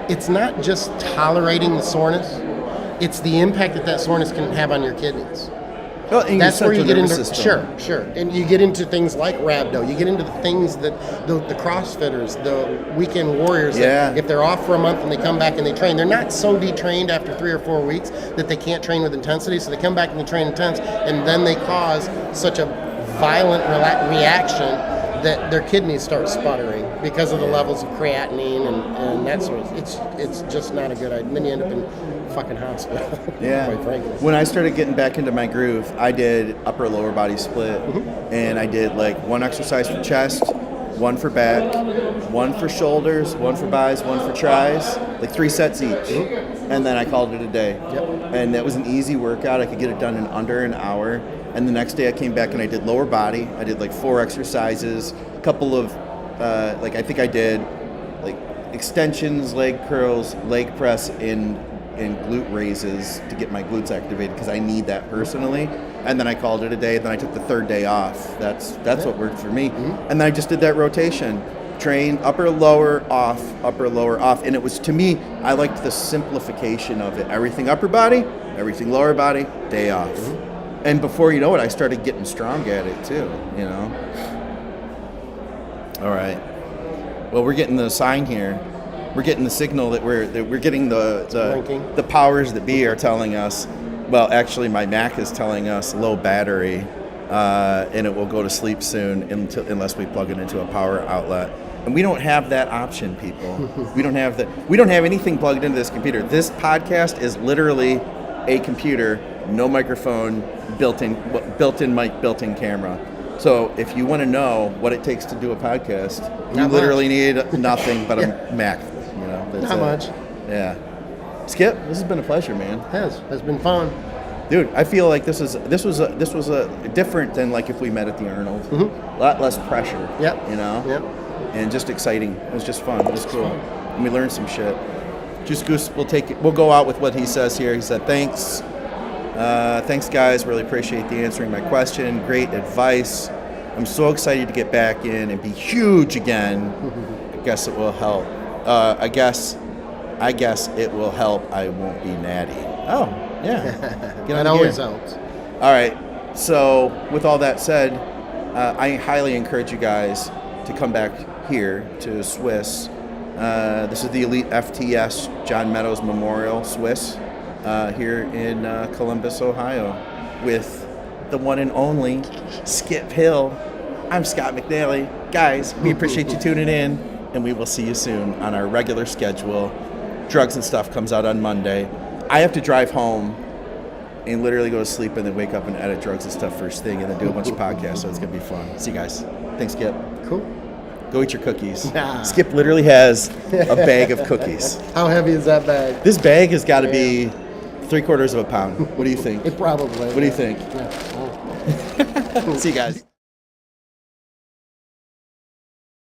it's not just tolerating the soreness, it's the impact that soreness can have on your kidneys. Well, and That's where you get into system. sure, and you get into things like rhabdo. You get into the things that the CrossFitters, the weekend warriors, that if they're off for a month and they come back and they train, they're not so detrained after 3 or 4 weeks that they can't train with intensity. So they come back and they train intense, and then they cause such a violent reaction that their kidneys start sputtering because of the levels of creatinine and that sort of. It's just not a good idea. And then you end up in fucking hospital. Quite frankly. When I started getting back into my groove, I did upper lower body split, and I did like 1 exercise for chest, 1 for back, 1 for shoulders, 1 for buys, 1 for tries, like 3 sets each, and then I called it a day. And that was an easy workout. I could get it done in under an hour. And the next day I came back and I did lower body. I did like 4 exercises, a couple of I think I did like extensions, leg curls, leg press, and glute raises to get my glutes activated, because I need that personally. And then I called it a day. Then I took the 3rd day off. That's what worked for me. And then I just did that rotation. Train upper lower off, and it was, to me, I liked the simplification of it. Everything upper body, everything lower body, day off. And before you know it, I started getting strong at it too, you know. All right. Well, we're getting the sign here. We're getting the signal that we're getting the powers that be are telling us. Well, actually, my Mac is telling us low battery, and it will go to sleep soon unless we plug it into a power outlet. And we don't have that option, people. We don't have that. We don't have anything plugged into this computer. This podcast is literally a computer, no microphone, built-in mic, built-in camera. So if you want to know what it takes to do a podcast, you literally need nothing but a Mac. You know, that's not much. Yeah. Skip, this has been a pleasure, man. It has been fun, dude. I feel like this was a different than like if we met at the Arnold. A lot less pressure. You know. And just exciting. It was just fun. It was cool, and we learned some shit. Juice Goose we'll go out with what he says here. He said, thanks guys, really appreciate the answering my question. Great advice. I'm so excited to get back in and be huge again. I guess it will help. I guess it will help. I won't be natty. Oh, yeah. That always helps. All right. So with all that said, I highly encourage you guys to come back here to Swis. This is the Elite FTS John Meadows Memorial, Swis, here in Columbus, Ohio, with the one and only Skip Hill. I'm Scott McNally. Guys, we appreciate you tuning in, and we will see you soon on our regular schedule. Drugs and Stuff comes out on Monday. I have to drive home and literally go to sleep and then wake up and edit drugs and stuff first thing and then do a bunch of podcasts. So it's going to be fun. See you guys. Thanks, Skip. Cool. Go eat your cookies. Nah. Skip literally has a bag of cookies. How heavy is that bag? This bag has got to be 3/4 of a pound. What do you think? It probably. What do you think? Yeah. See you guys.